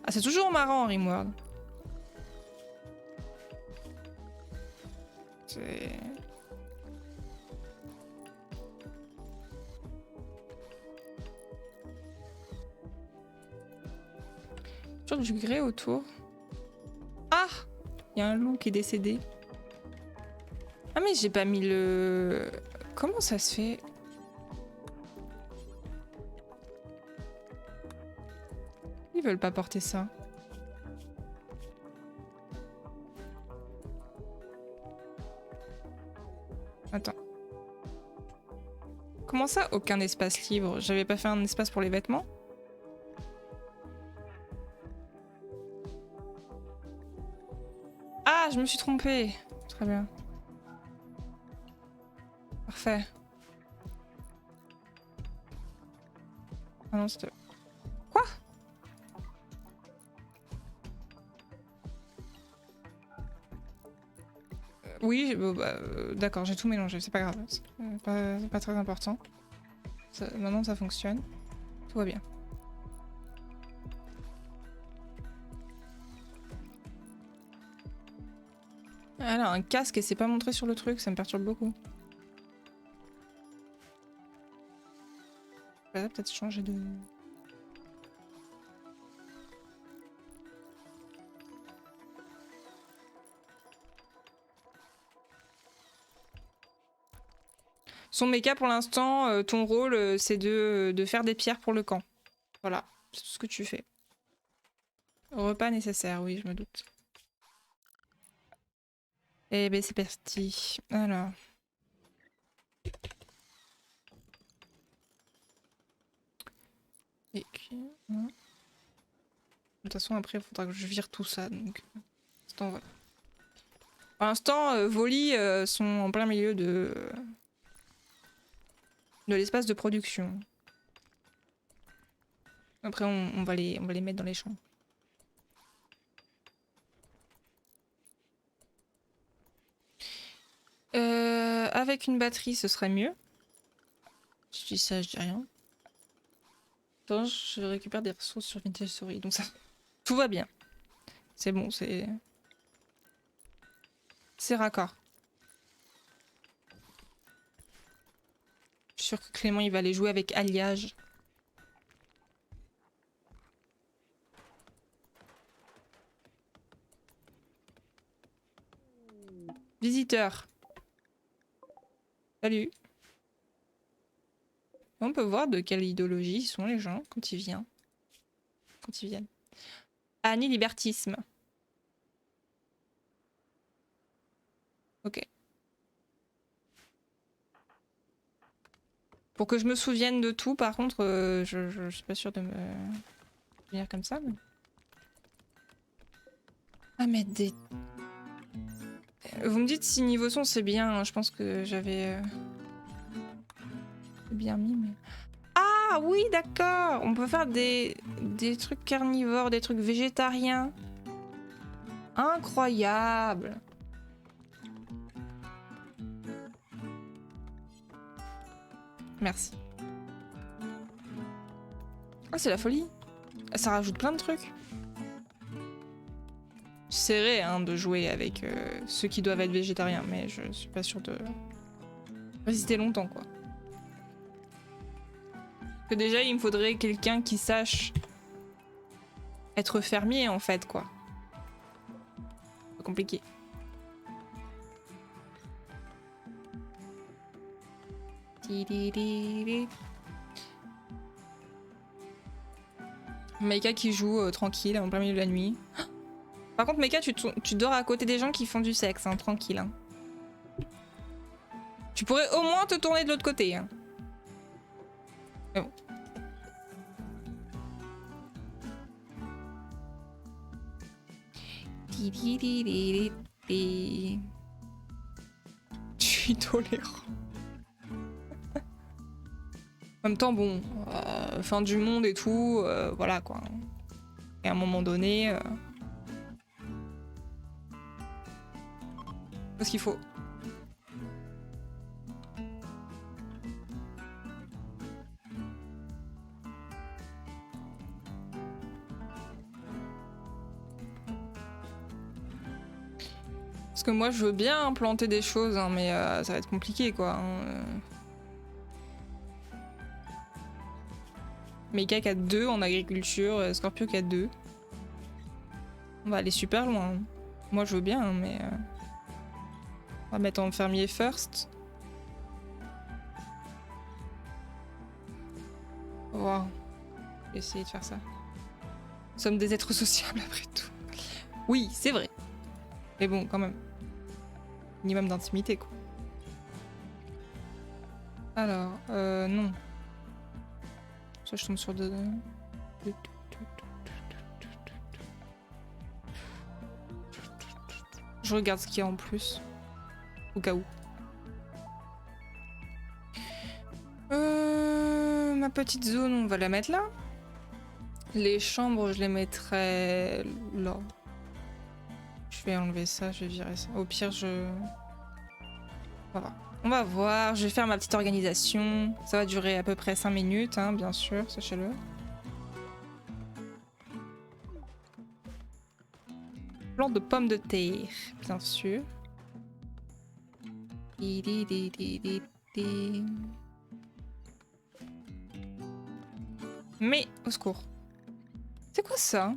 Ah, c'est toujours marrant, Rimworld. C'est... toujours du grès autour. Ah! Il y a un loup qui est décédé. Ah mais j'ai pas mis le... Comment ça se fait? Ils veulent pas porter ça. Attends. Comment ça, aucun espace libre? J'avais pas fait un espace pour les vêtements? Ah, je me suis trompée. Très bien. Parfait. Ah non, c'était... Quoi? Oui, d'accord, j'ai tout mélangé, c'est pas grave. C'est pas très important. Maintenant, ça fonctionne. Tout va bien. Elle a un casque et c'est pas montré sur le truc, ça me perturbe beaucoup. Peut-être changer de... Son méca pour l'instant, ton rôle c'est de faire des pierres pour le camp. Voilà, c'est tout ce que tu fais. Repas nécessaire, oui, je me doute. Eh ben c'est parti. Alors. Et puis, hein. De toute façon, après, il faudra que je vire tout ça. Donc, voilà. Pour l'instant, Voli sont en plein milieu de l'espace de production. Après, on va les mettre dans les champs. Avec une batterie, ce serait mieux. Je dis ça, je dis rien. Attends, je récupère des ressources sur Vintage Story, donc ça... Tout va bien. C'est bon, c'est... C'est raccord. Je suis sûre que Clément, il va aller jouer avec Alliage. Visiteur. Salut. On peut voir de quelle idéologie sont les gens quand ils viennent. Annie Libertisme. Ok. Pour que je me souvienne de tout, par contre, je suis pas sûre de me souvenir comme ça. Mais... Ah, mettre des... Vous me dites si niveau son c'est bien, hein, je pense que j'avais bien mis, mais... Ah oui, d'accord. On peut faire des trucs carnivores, des trucs végétariens. Incroyable. Merci. Ah, c'est la folie. Ça rajoute plein de trucs. J'essaierai hein, de jouer avec ceux qui doivent être végétariens, mais je suis pas sûre de résister longtemps, quoi. Que déjà, il me faudrait quelqu'un qui sache être fermier, en fait, quoi. C'est compliqué. Meika qui joue tranquille en plein milieu de la nuit. Par contre, Meika, tu dors à côté des gens qui font du sexe, hein, tranquille. Hein. Tu pourrais au moins te tourner de l'autre côté. Hein. Mais bon. Je suis tolérant. En même temps, bon, fin du monde et tout, voilà quoi. Et à un moment donné, ce qu'il faut. Parce que moi, je veux bien implanter des choses, hein, mais ça va être compliqué quoi. Hein. Meika qui a 2 en agriculture, Scorpio qui a 2. On va aller super loin. Hein. Moi je veux bien, hein, mais... On va mettre en fermier first. Wow. Je vais essayer de faire ça. Nous sommes des êtres sociables après tout. Oui, c'est vrai. Mais bon, quand même. Minimum d'intimité, quoi. Alors, non. Ça, je tombe sur deux... Je regarde ce qu'il y a en plus. Au cas où. Ma petite zone, on va la mettre là. Les chambres, je les mettrai là. Je vais enlever ça, je vais virer ça. Au pire, on va voir. Je vais faire ma petite organisation. Ça va durer à peu près 5 minutes, hein, bien sûr, sachez-le. Plante de pommes de terre, bien sûr. Mais, au secours. C'est quoi ça?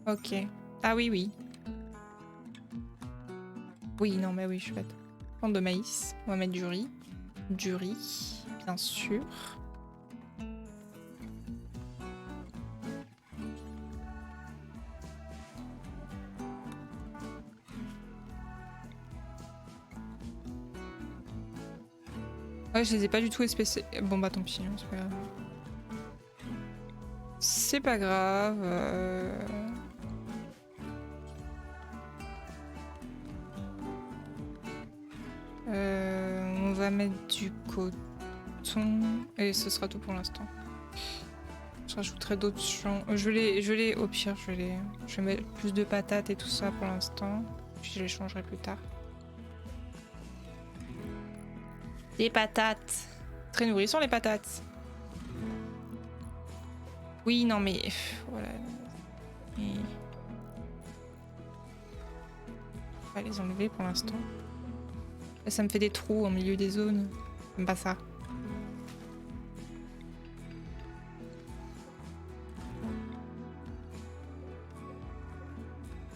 Ok. Ah oui, oui. Oui, non, mais oui, je suis bête. Plante de maïs. On va mettre du riz. Du riz, bien sûr. Ouais, je les ai pas du tout espacés. Bon bah tant pis, hein, c'est pas grave. C'est pas grave. On va mettre du coton et ce sera tout pour l'instant. Je rajouterai d'autres champs. Je vais les, au pire, je vais mettre plus de patates et tout ça pour l'instant. Puis je les changerai plus tard. Les patates. Très nourrissant les patates. Oui, non mais voilà. Et... on va les enlever pour l'instant. Ça me fait des trous en milieu des zones. J'aime pas ça.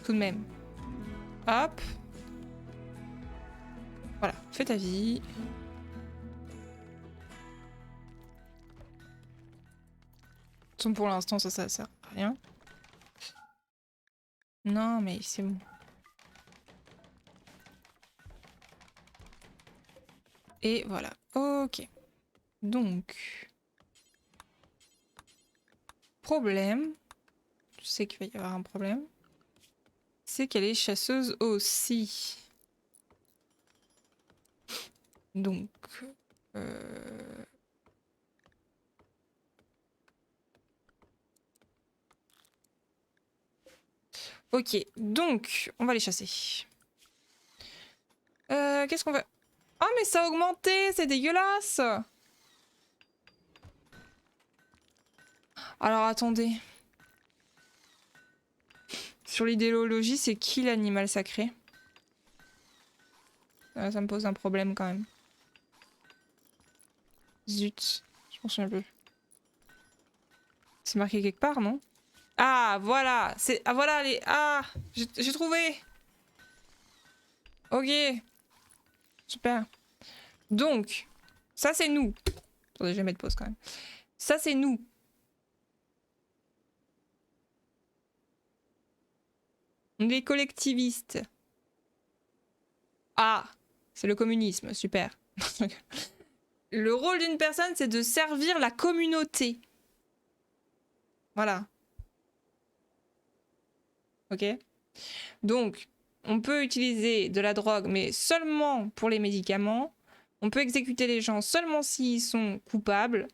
Tout de même. Hop. Voilà, fais ta vie. Pour l'instant, ça sert à rien. Non, mais c'est bon. Et voilà. Ok. Donc. Problème. Je sais qu'il va y avoir un problème. C'est qu'elle est chasseuse aussi. Donc. Ok. Donc, on va les chasser. Qu'est-ce qu'on va... Oh, mais ça a augmenté! C'est dégueulasse! Alors, attendez. Sur l'idéologie, c'est qui l'animal sacré? Ça me pose un problème quand même. Zut, je m'en souviens plus. C'est marqué quelque part, non? Ah, voilà! C'est... Ah, voilà les... Ah! J'ai trouvé! Ok. Super. Donc, ça c'est nous. Attendez, je vais mettre pause quand même. Ça c'est nous. On est collectivistes. Ah! C'est le communisme, super. Le rôle d'une personne, c'est de servir la communauté. Voilà. Ok? Donc, on peut utiliser de la drogue, mais seulement pour les médicaments. On peut exécuter les gens seulement s'ils sont coupables.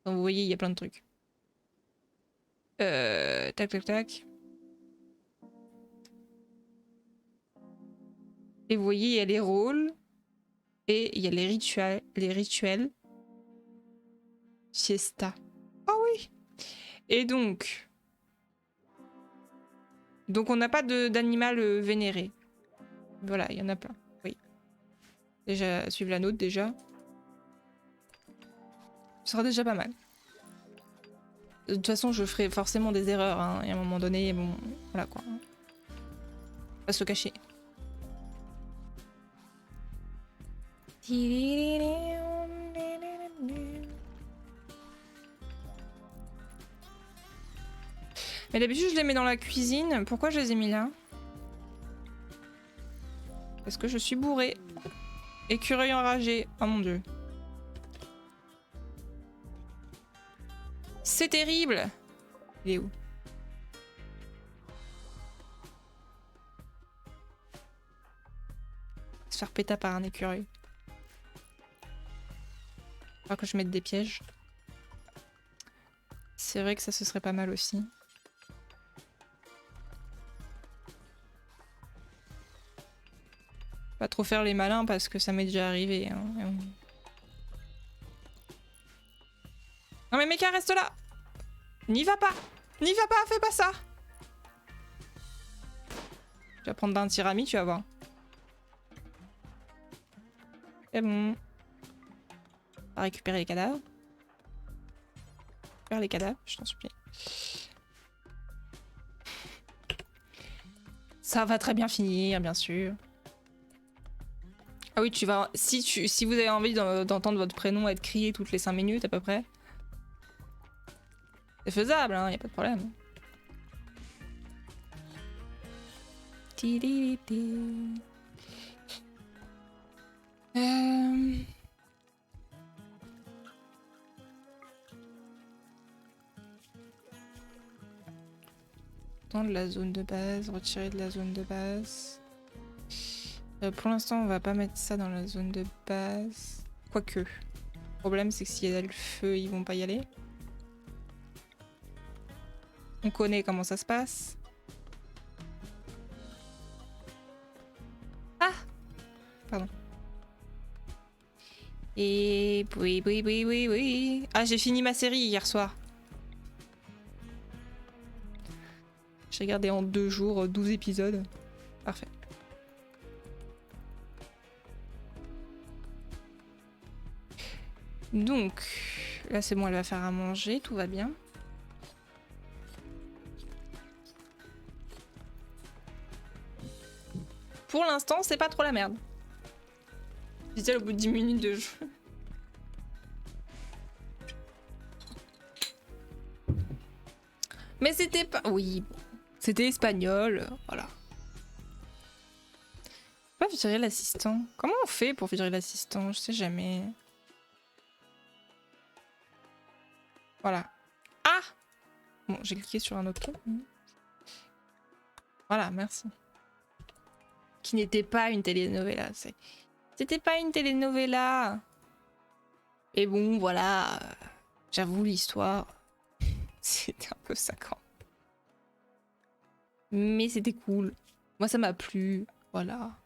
Donc, vous voyez, il y a plein de trucs. Tac, tac, tac. Et vous voyez, il y a les rôles. Et il y a les rituels. Les rituels. Siesta. Ah oui! Et donc... Donc on n'a pas d'animal vénéré. Voilà, il y en a plein. Oui. Déjà, suivre la nôtre, déjà. Ce sera déjà pas mal. De toute façon, je ferai forcément des erreurs. Hein, et à un moment donné, bon... Voilà, quoi. On va se cacher. Mais d'habitude, je les mets dans la cuisine. Pourquoi je les ai mis là? Parce que je suis bourrée. Écureuil enragé. Oh mon dieu. C'est terrible. Il est où? Se faire péter par un écureuil. Faudra que je mette des pièges. C'est vrai que ça, ce serait pas mal aussi. Pas trop faire les malins parce que ça m'est déjà arrivé. Hein. Non mais Mecha, reste là! N'y va pas! N'y va pas, fais pas ça! Tu vas prendre d'un tirami, tu vas voir. C'est bon. On va récupérer les cadavres. Récupère les cadavres, je t'en supplie. Ça va très bien finir, bien sûr. Ah oui, tu vas. Si vous avez envie d'entendre votre prénom être crié toutes les 5 minutes à peu près, c'est faisable, hein, y a pas de problème. Tididi. De la zone de base, retirer de la zone de base. Pour l'instant, on va pas mettre ça dans la zone de base. Quoique. Le problème, c'est que s'il y a le feu, ils vont pas y aller. On connaît comment ça se passe. Ah! Pardon. Et oui. Ah, j'ai fini ma série hier soir. J'ai regardé en 2 jours 12 épisodes. Parfait. Donc, là c'est bon, elle va faire à manger, tout va bien. Pour l'instant, c'est pas trop la merde. Je disais au bout de 10 minutes de jeu. Mais c'était pas... Oui, c'était espagnol, voilà. Pas virer l'assistant. Comment on fait pour virer l'assistant? Je sais jamais. Voilà. Ah! Bon, j'ai cliqué sur un autre truc. Voilà, merci. Qui n'était pas une telenovela. C'était pas une telenovela. Et bon, voilà. J'avoue, l'histoire... C'était un peu saccant. Mais c'était cool. Moi, ça m'a plu. Voilà.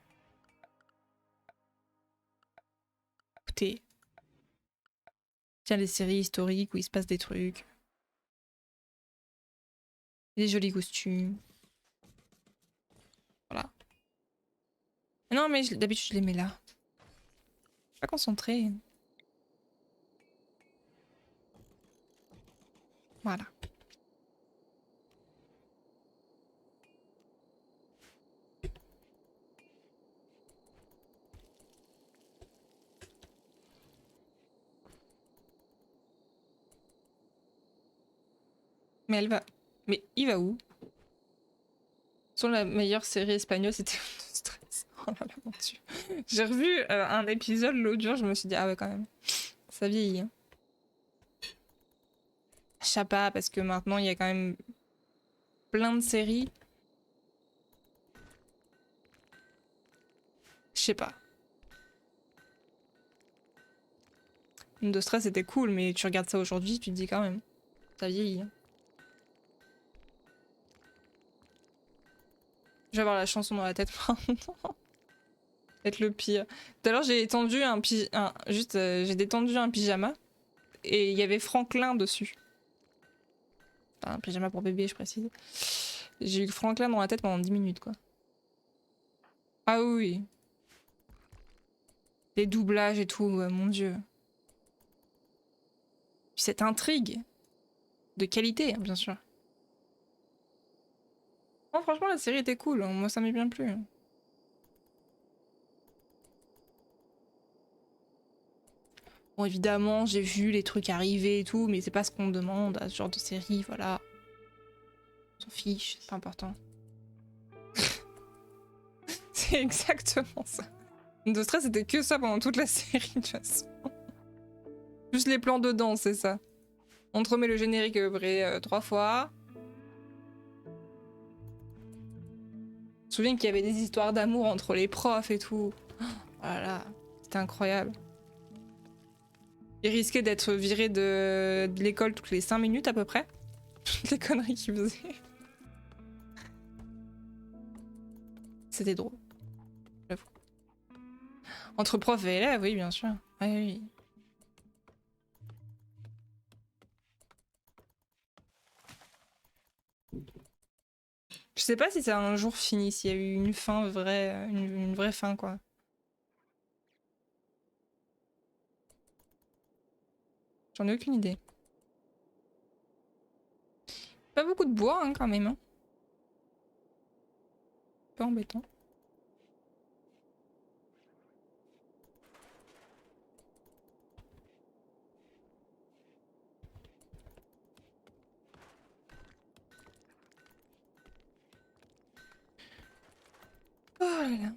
Écoutez. Tiens, les séries historiques où il se passe des trucs. Des jolis costumes. Voilà. Non, mais d'habitude, je les mets là. Je suis pas concentrée. Voilà. Mais elle va... Mais il va où? Sur la meilleure série espagnole, c'était Stress. Oh là là, mon dieu. J'ai revu un épisode l'autre jour, je me suis dit, ah ouais, quand même. Ça vieillit. Hein. Je sais pas, parce que maintenant, il y a quand même plein de séries. Je sais pas. De Stress, c'était cool, mais tu regardes ça aujourd'hui, tu te dis quand même. Ça vieillit. Hein. Je vais avoir la chanson dans la tête maintenant. Être le pire. Tout à l'heure, j'ai étendu j'ai détendu un pyjama et il y avait Franklin dessus. Enfin, un pyjama pour bébé, je précise. J'ai eu Franklin dans la tête pendant 10 minutes, quoi. Ah oui. Les doublages et tout, mon dieu. Puis cette intrigue de qualité, hein, bien sûr. Non, franchement, la série était cool. Hein. Moi, ça m'est bien plu. Bon, évidemment, j'ai vu les trucs arriver et tout, mais c'est pas ce qu'on demande à ce genre de série, voilà. On s'en fiche, c'est pas important. C'est exactement ça. De Stress, c'était que ça pendant toute la série, de toute façon. Juste les plans dedans, c'est ça. On te remet le générique à peu près 3 fois. Je me souviens qu'il y avait des histoires d'amour entre les profs et tout. Voilà, c'était incroyable. Il risquait d'être viré de l'école toutes les 5 minutes à peu près. Toutes les conneries qu'il faisait. C'était drôle. J'avoue. Entre prof et élève, oui, bien sûr. Oui, oui. Je sais pas si ça a un jour fini, s'il y a eu une fin vraie, une vraie fin, quoi. J'en ai aucune idée. Pas beaucoup de bois, hein, quand même. Hein. Un peu embêtant. Voilà.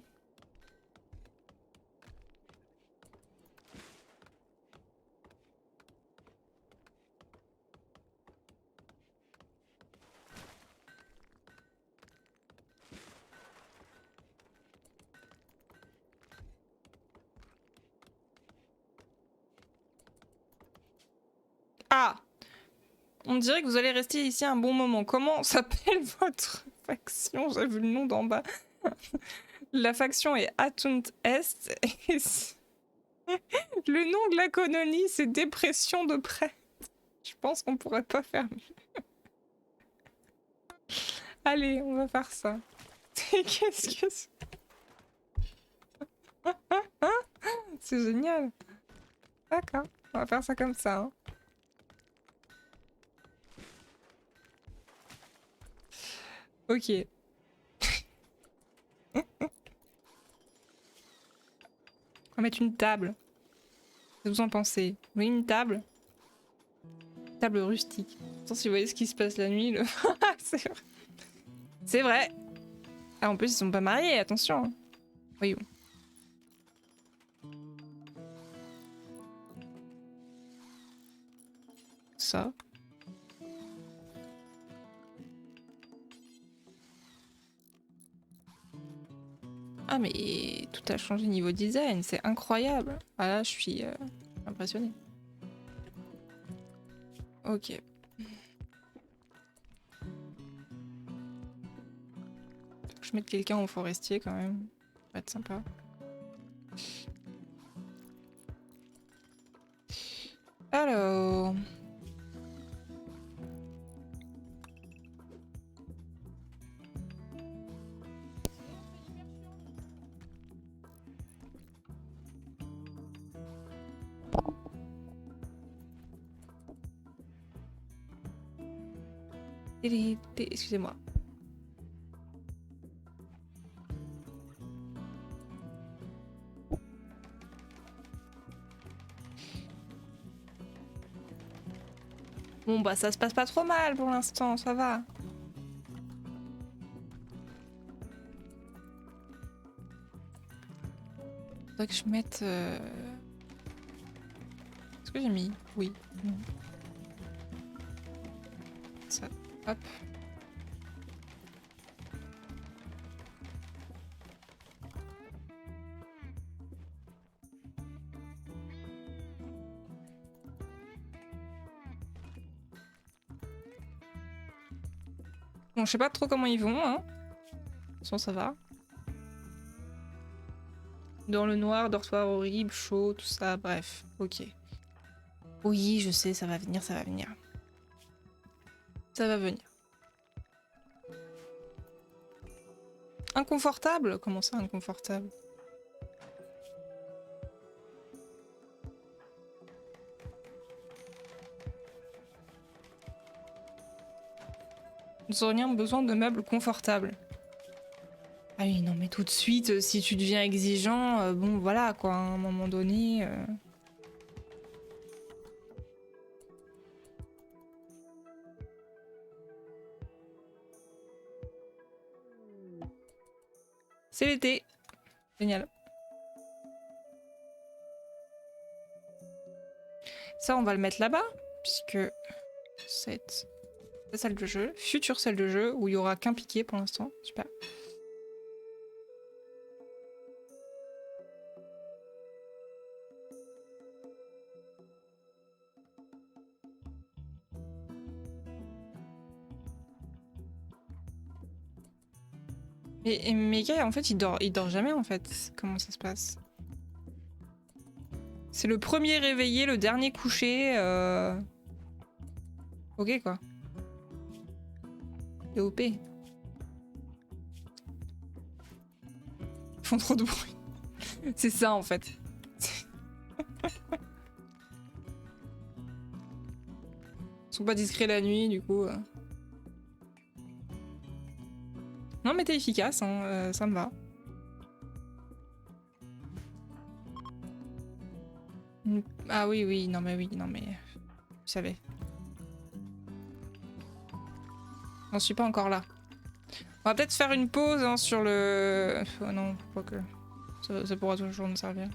Ah! On dirait que vous allez rester ici un bon moment. Comment s'appelle votre faction? J'ai vu le nom d'en bas. La faction est Atunt Est. Et le nom de la colonie, c'est Dépression de près. Je pense qu'on pourrait pas faire mieux. Allez, on va faire ça. Qu'est-ce que c'est? C'est génial. D'accord, on va faire ça comme ça. Hein. Ok. On va mettre une table. Qu'est-ce que vous en pensez? Oui, une table. Table rustique. Attends, si vous voyez ce qui se passe la nuit, le... c'est vrai. C'est vrai. Ah, en plus, ils sont pas mariés, attention. Oui, bon. Ça. Ah, mais tout a changé niveau design, c'est incroyable. Ah là, je suis impressionnée. Ok. Je mette quelqu'un au forestier quand même. Ça va être sympa. Alors... Excusez-moi. Bon bah ça se passe pas trop mal pour l'instant, ça va. Faudrait que je mette... Est-ce que j'ai mis? Oui. Non. Ça, hop. Bon, je sais pas trop comment ils vont, hein. Sinon, ça va. Dans le noir, dortoir horrible, chaud, tout ça, bref. Ok. Oui, je sais, ça va venir, ça va venir. Ça va venir. Inconfortable? Comment ça, inconfortable? Nous aurions besoin de meubles confortables. Ah oui, non, mais tout de suite, si tu deviens exigeant, bon, voilà, quoi, à un moment donné... C'est l'été. Génial. Ça, on va le mettre là-bas, puisque cette salle de jeu, future salle de jeu, où il y aura qu'un piqué pour l'instant. Super. Et Megai, en fait, il dort jamais, en fait. Comment ça se passe? C'est le premier réveillé, le dernier couché. Ok, quoi. Et OP. Ils font trop de bruit. C'est ça, en fait. Ils sont pas discrets la nuit, du coup. Non, mais t'es efficace, hein, ça me va. Ah oui, oui, non mais vous savez. J'en suis pas encore là. On va peut-être faire une pause hein, sur le... Oh non, pas que... Ça pourra toujours nous servir.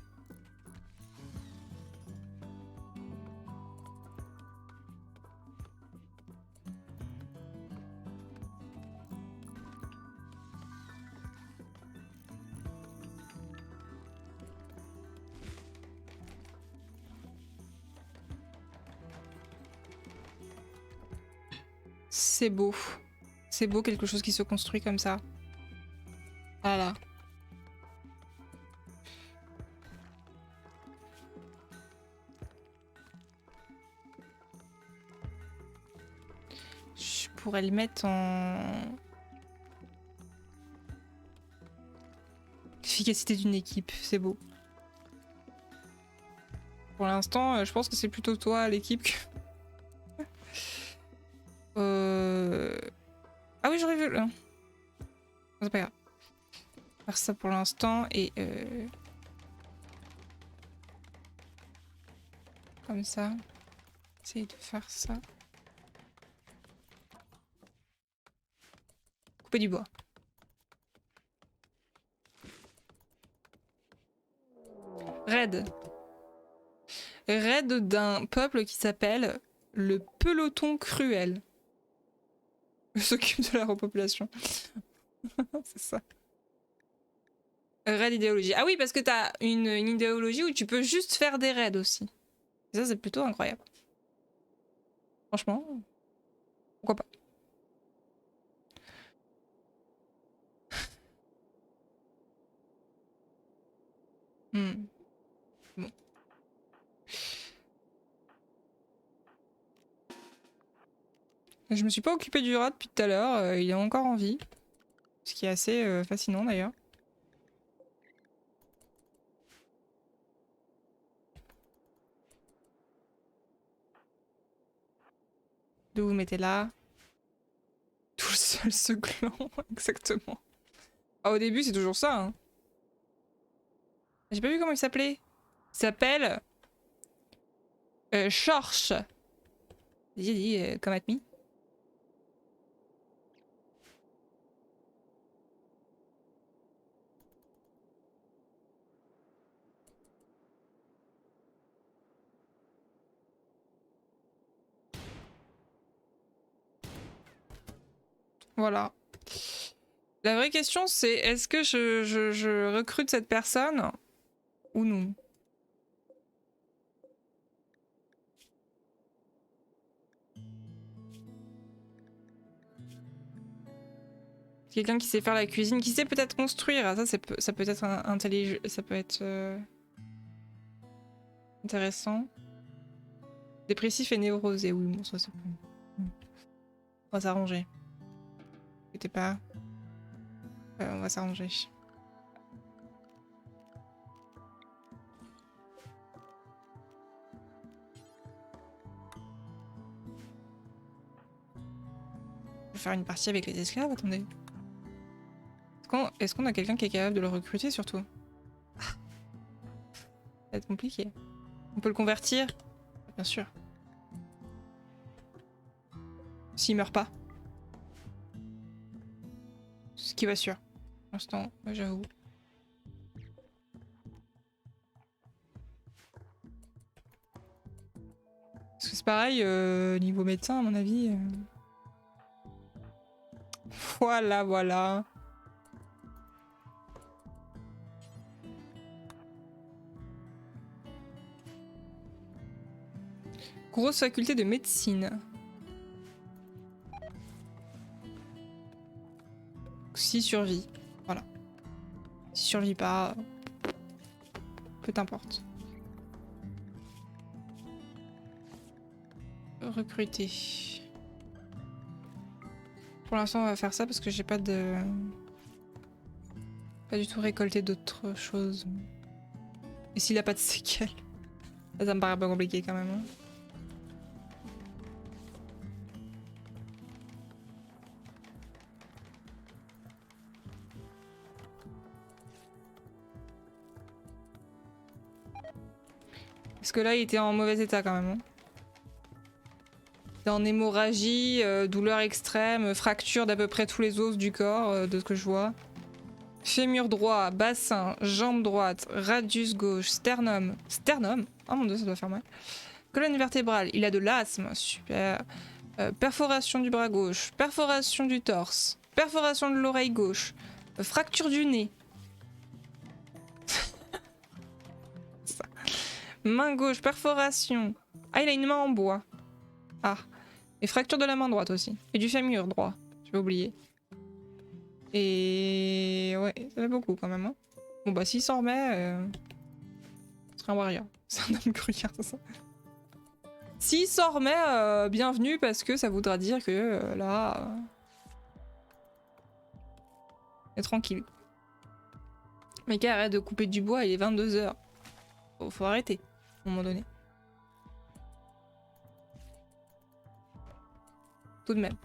C'est beau. C'est beau quelque chose qui se construit comme ça. Voilà. Je pourrais le mettre en... Efficacité d'une équipe, c'est beau. Pour l'instant, je pense que c'est plutôt toi, l'équipe, que... Ah oui, j'aurais vu... Non, c'est pas grave. Faire ça pour l'instant et... Comme ça. Essayer de faire ça. Couper du bois. Raid. Raid d'un peuple qui s'appelle le peloton cruel. S'occupe de la repopulation. C'est ça. Raid idéologie. Ah oui, parce que t'as une idéologie où tu peux juste faire des raids aussi. Et ça, c'est plutôt incroyable. Franchement, pourquoi pas. Bon. Je me suis pas occupée du rat depuis tout à l'heure, il est encore en vie. Ce qui est assez fascinant d'ailleurs. De vous mettez là. Tout seul ce gland, exactement. Ah, au début, c'est toujours ça. Hein. J'ai pas vu comment il s'appelait. Il s'appelle... Schorsch. J'ai dit, comme at me. Voilà. La vraie question, c'est est-ce que je recrute cette personne ou non? Quelqu'un qui sait faire la cuisine, qui sait peut-être construire. Ah, ça peut être intelligent, ça peut être intéressant. Dépressif et névrosé, oui, bon, ça c'est bon. On va s'arranger. T'inquiète pas. On va s'arranger. Je vais faire une partie avec les esclaves, attendez. Est-ce qu'on a quelqu'un qui est capable de le recruter surtout? Ça va être compliqué. On peut le convertir? Bien sûr. S'il meurt pas. Ce qui va sûr. Pour l'instant, j'avoue. Parce que c'est pareil, niveau médecin, à mon avis. Voilà, voilà. Grosse faculté de médecine. Si survie. Voilà. Si survit pas. Peu t'importe. Recruter. Pour l'instant, on va faire ça parce que j'ai pas de... Pas du tout récolté d'autres choses. Et s'il a pas de séquelles? Ça me paraît pas compliqué quand même. Hein. Parce que là, il était en mauvais état quand même. Hein. T'es en hémorragie, douleur extrême, fracture d'à peu près tous les os du corps, de ce que je vois. Fémur droit, bassin, jambe droite, radius gauche, sternum. Sternum? Oh mon dieu, ça doit faire mal. Colonne vertébrale, il a de l'asthme, super. Perforation du bras gauche, perforation du torse, perforation de l'oreille gauche, fracture du nez. Ça. Main gauche, perforation. Ah, il a une main en bois. Ah. Et fracture de la main droite aussi. Et du fémur droit, j'avais oublié. Et ouais, ça fait beaucoup quand même. Hein. Bon bah s'il s'en remet, ce serait un warrior. C'est un homme gruyère, c'est ça. S'il s'en remet, bienvenue parce que ça voudra dire que là... est tranquille. Mais qu'à arrête de couper du bois, il est 22 h. Faut arrêter, à un moment donné. Tout de même.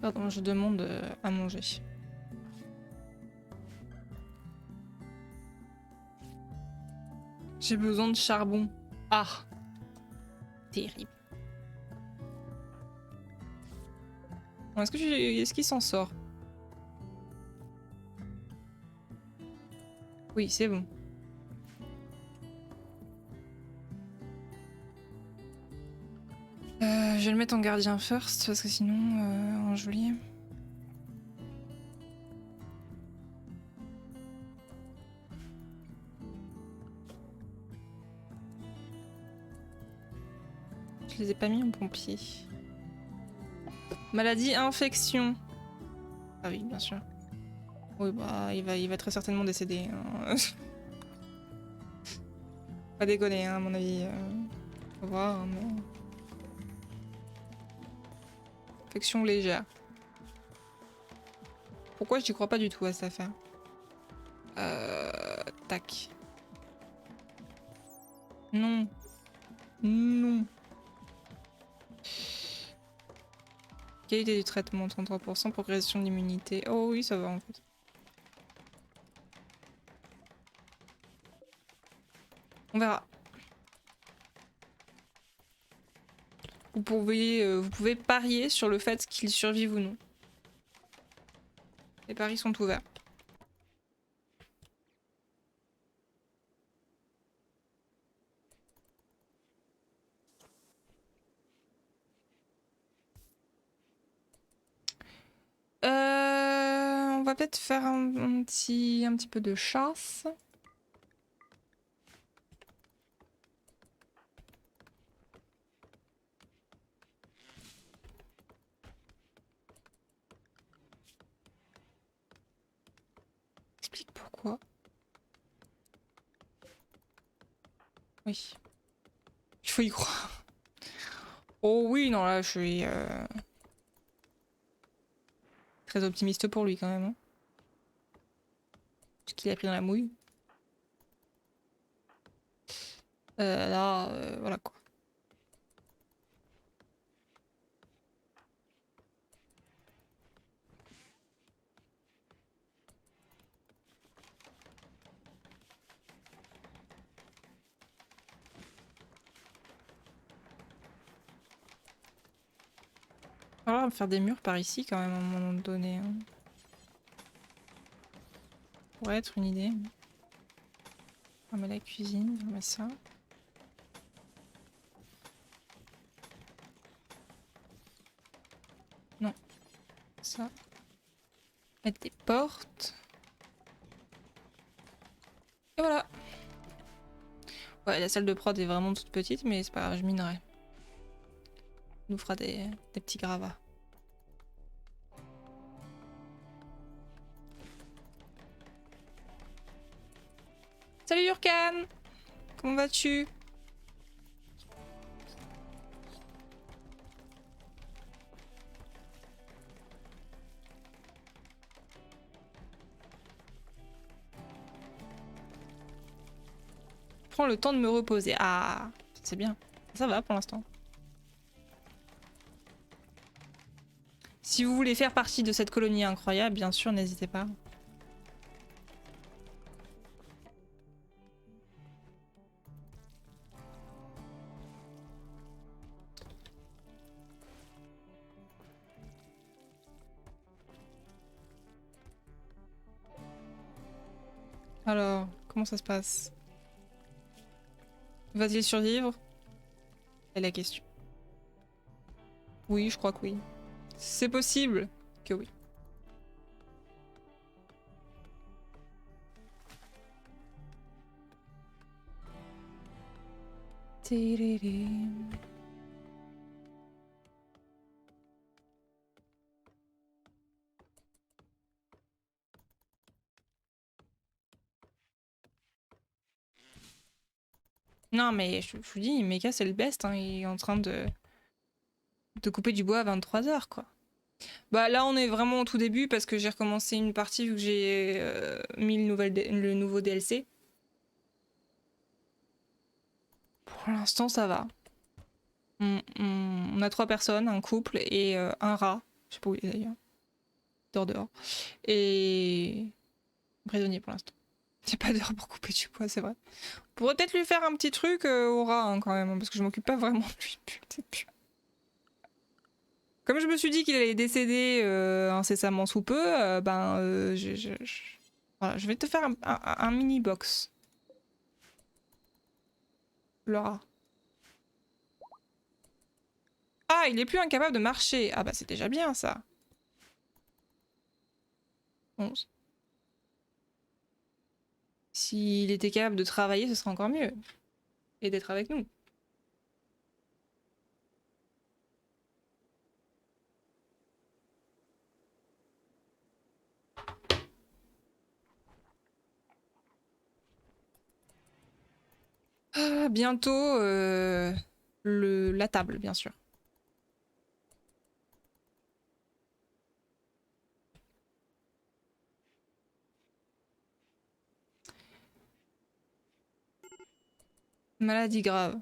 Pardon, je demande à manger. J'ai besoin de charbon. Ah, terrible. Est-ce qu'il s'en sort? Oui, c'est bon. Je vais le mettre en gardien first parce que sinon, en geôlier. Je les ai pas mis en pompier. Maladie, infection. Ah oui, bien sûr. Oui, bah, il va très certainement décéder. Hein. Pas déconner, hein, à mon avis. Faut voir, hein, mais... Infection légère. Pourquoi j'y crois pas du tout à cette affaire? Tac. Non. Non. Qualité du traitement, 33%, progression de l'immunité. Oh oui, ça va en fait. On verra. Vous pouvez parier sur le fait qu'il survive ou non. Les paris sont ouverts. On va peut-être faire un petit peu de chasse. Explique pourquoi. Oui. Il faut y croire. Oh oui, non, là, je suis très optimiste pour lui quand même. Hein. Ce qu'il a pris dans la mouille. Là, voilà quoi. On va faire des murs par ici quand même à un moment donné. Hein. Pourrait être une idée. On met la cuisine, on met ça. Non. Ça. Mettre des portes. Et voilà. Ouais, la salle de prod est vraiment toute petite, mais c'est pas grave, je minerai. On nous fera des petits gravats. Salut Yurkan! Comment vas-tu? prends le temps de me reposer. Ah, c'est bien. Ça va pour l'instant. Si vous voulez faire partie de cette colonie incroyable, bien sûr, n'hésitez pas. Alors, comment ça se passe? Va-t-il survivre? C'est la question. Oui, je crois que oui. C'est possible que oui. Non, mais je vous dis, Mecha c'est le best, hein. Il est en train de couper du bois à 23 h, quoi. Bah là, on est vraiment au tout début parce que j'ai recommencé une partie vu que j'ai mis le nouveau DLC. Pour l'instant, ça va. On a 3 personnes, un couple et un rat. Je sais pas où il est d'ailleurs. Dehors. Et prisonnier pour l'instant. J'ai pas d'heure pour couper du bois, c'est vrai. On pourrait peut-être lui faire un petit truc au rat hein, quand même, hein, parce que je m'occupe pas vraiment de lui depuis le début. Comme je me suis dit qu'il allait décéder incessamment sous peu, voilà, je vais te faire un mini box. Le rat. Ah, il est plus incapable de marcher. Ah bah c'est déjà bien ça. 11. S'il était capable de travailler, ce serait encore mieux. Et d'être avec nous. Ah, bientôt la table, bien sûr. Maladie grave.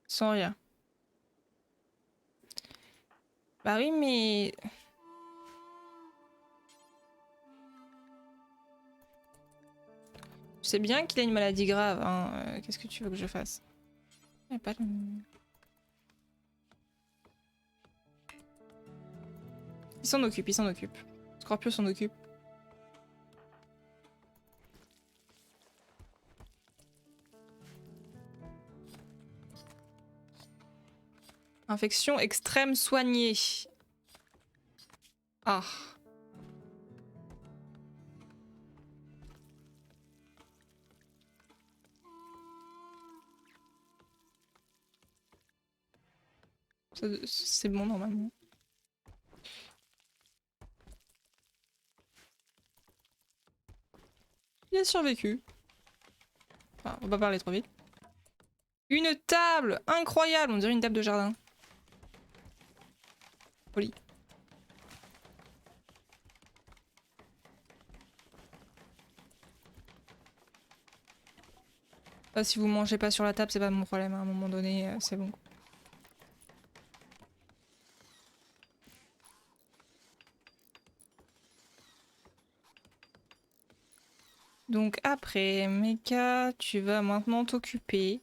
Sans rien. Bah oui, mais... Je sais bien qu'il a une maladie grave, hein. Qu'est-ce que tu veux que je fasse? Il s'en occupe, il s'en occupe. Scorpio s'en occupe. Infection extrême soignée. Ah. C'est bon normalement. Il a survécu. Enfin, on va pas parler trop vite. Une table incroyable, on dirait une table de jardin. Poli. Si vous mangez pas sur la table, c'est pas mon problème. À un moment donné, c'est bon. Donc après, Mecha, tu vas maintenant t'occuper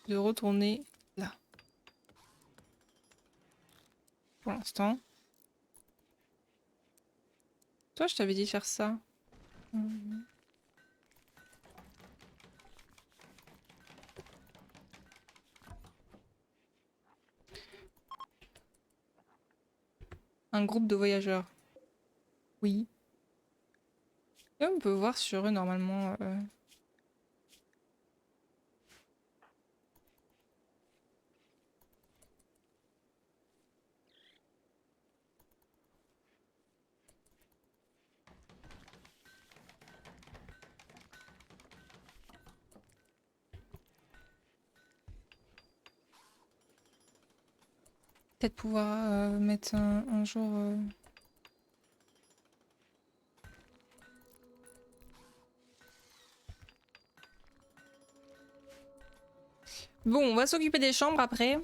de retourner là. Pour l'instant. Toi, je t'avais dit de faire ça. Un groupe de voyageurs. Oui. Et on peut voir sur eux normalement. Peut-être pouvoir mettre un jour... Bon, on va s'occuper des chambres après.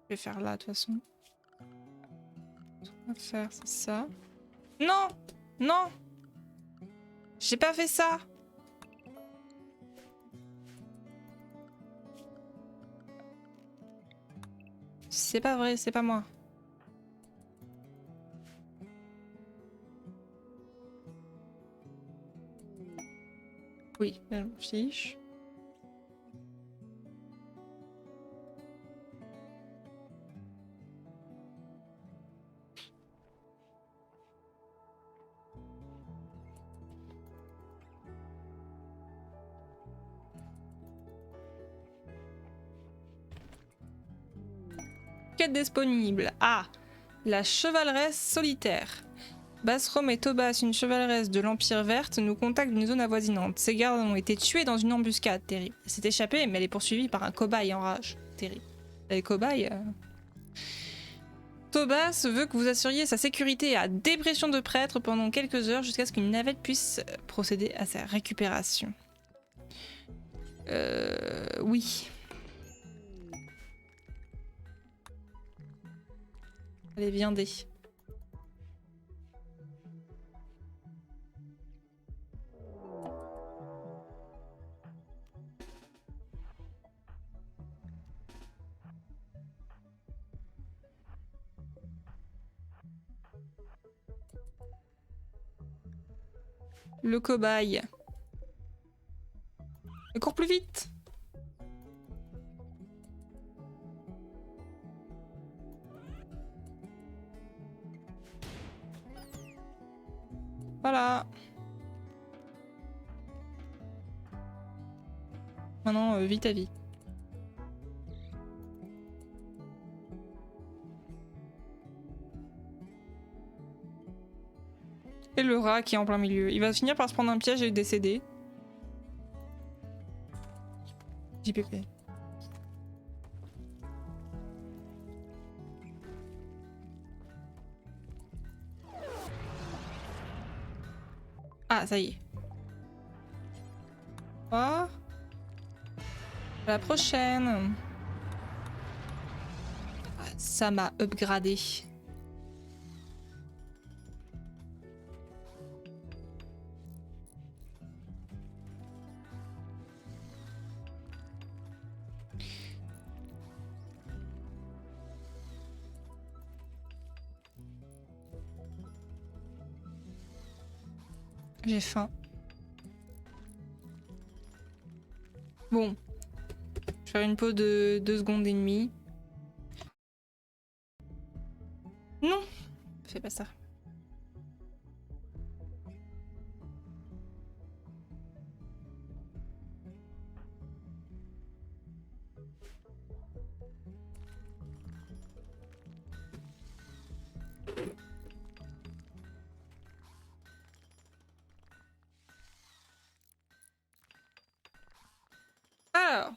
Je vais faire là de toute façon. Ce qu'on va faire, c'est ça. Non! Non! J'ai pas fait ça! C'est pas vrai, c'est pas moi. Oui, je m'en fiche. Quête disponible. Ah! La chevaleresse solitaire. Bassrom et Tobas, une chevaleresse de l'Empire Verte, nous contactent d'une zone avoisinante. Ses gardes ont été tués dans une embuscade. Terrible. Elle s'est échappée, mais elle est poursuivie par un cobaye en rage. Terrible. Les cobayes... Tobas veut que vous assuriez sa sécurité à dépression de prêtre pendant quelques heures jusqu'à ce qu'une navette puisse procéder à sa récupération. Oui. Allez, viendez. Le cobaye. Il court plus vite. Voilà. Maintenant, vite à vie. Et le rat qui est en plein milieu. Il va finir par se prendre un piège et décéder. JPP. Ah, ça y est. Oh. À la prochaine. Ça m'a upgradé. J'ai faim. Bon. Je vais faire une pause de 2 secondes et demie. Non, fais pas ça. Alors.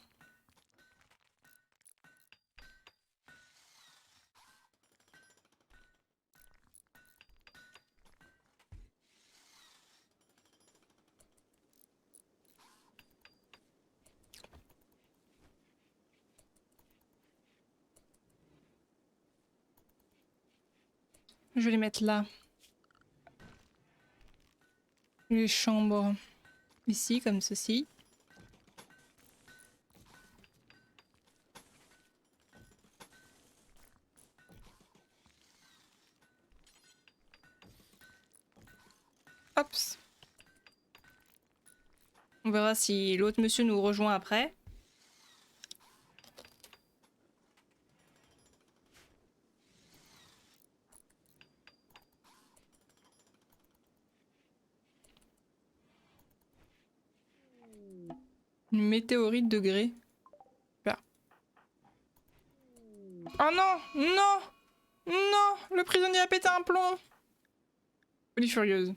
Je vais les mettre là. Les chambres. Ici, comme ceci. Hop. On verra si l'autre monsieur nous rejoint après. Une météorite de grès. Super. Oh non! Non! Non! Le prisonnier a pété un plomb! Folie furieuse.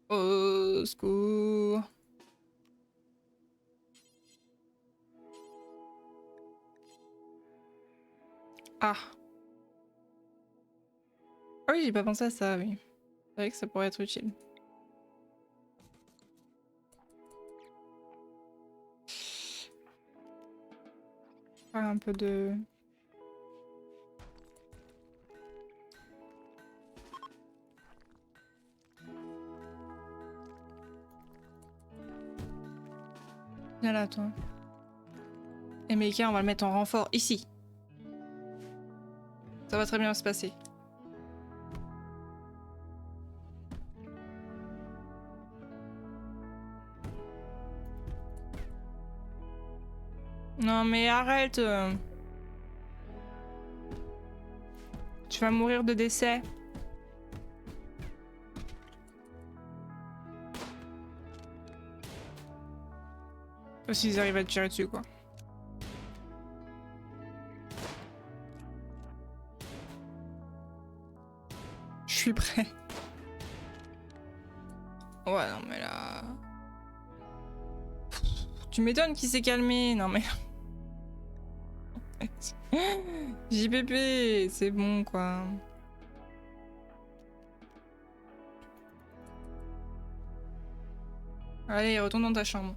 Au secours. Ah. Ah oui, j'ai pas pensé à ça, oui. C'est vrai que ça pourrait être utile. Faire un peu de... Viens là, toi. Et Meika, on va le mettre en renfort ici. Ça va très bien se passer. Non mais arrête. Tu vas mourir de décès. S'ils arrivent à te tirer dessus, quoi. Je suis prêt. Ouais, non mais là... Tu m'étonnes qu'il s'est calmé. Non mais... JPP, c'est bon, quoi. Allez, retourne dans ta chambre.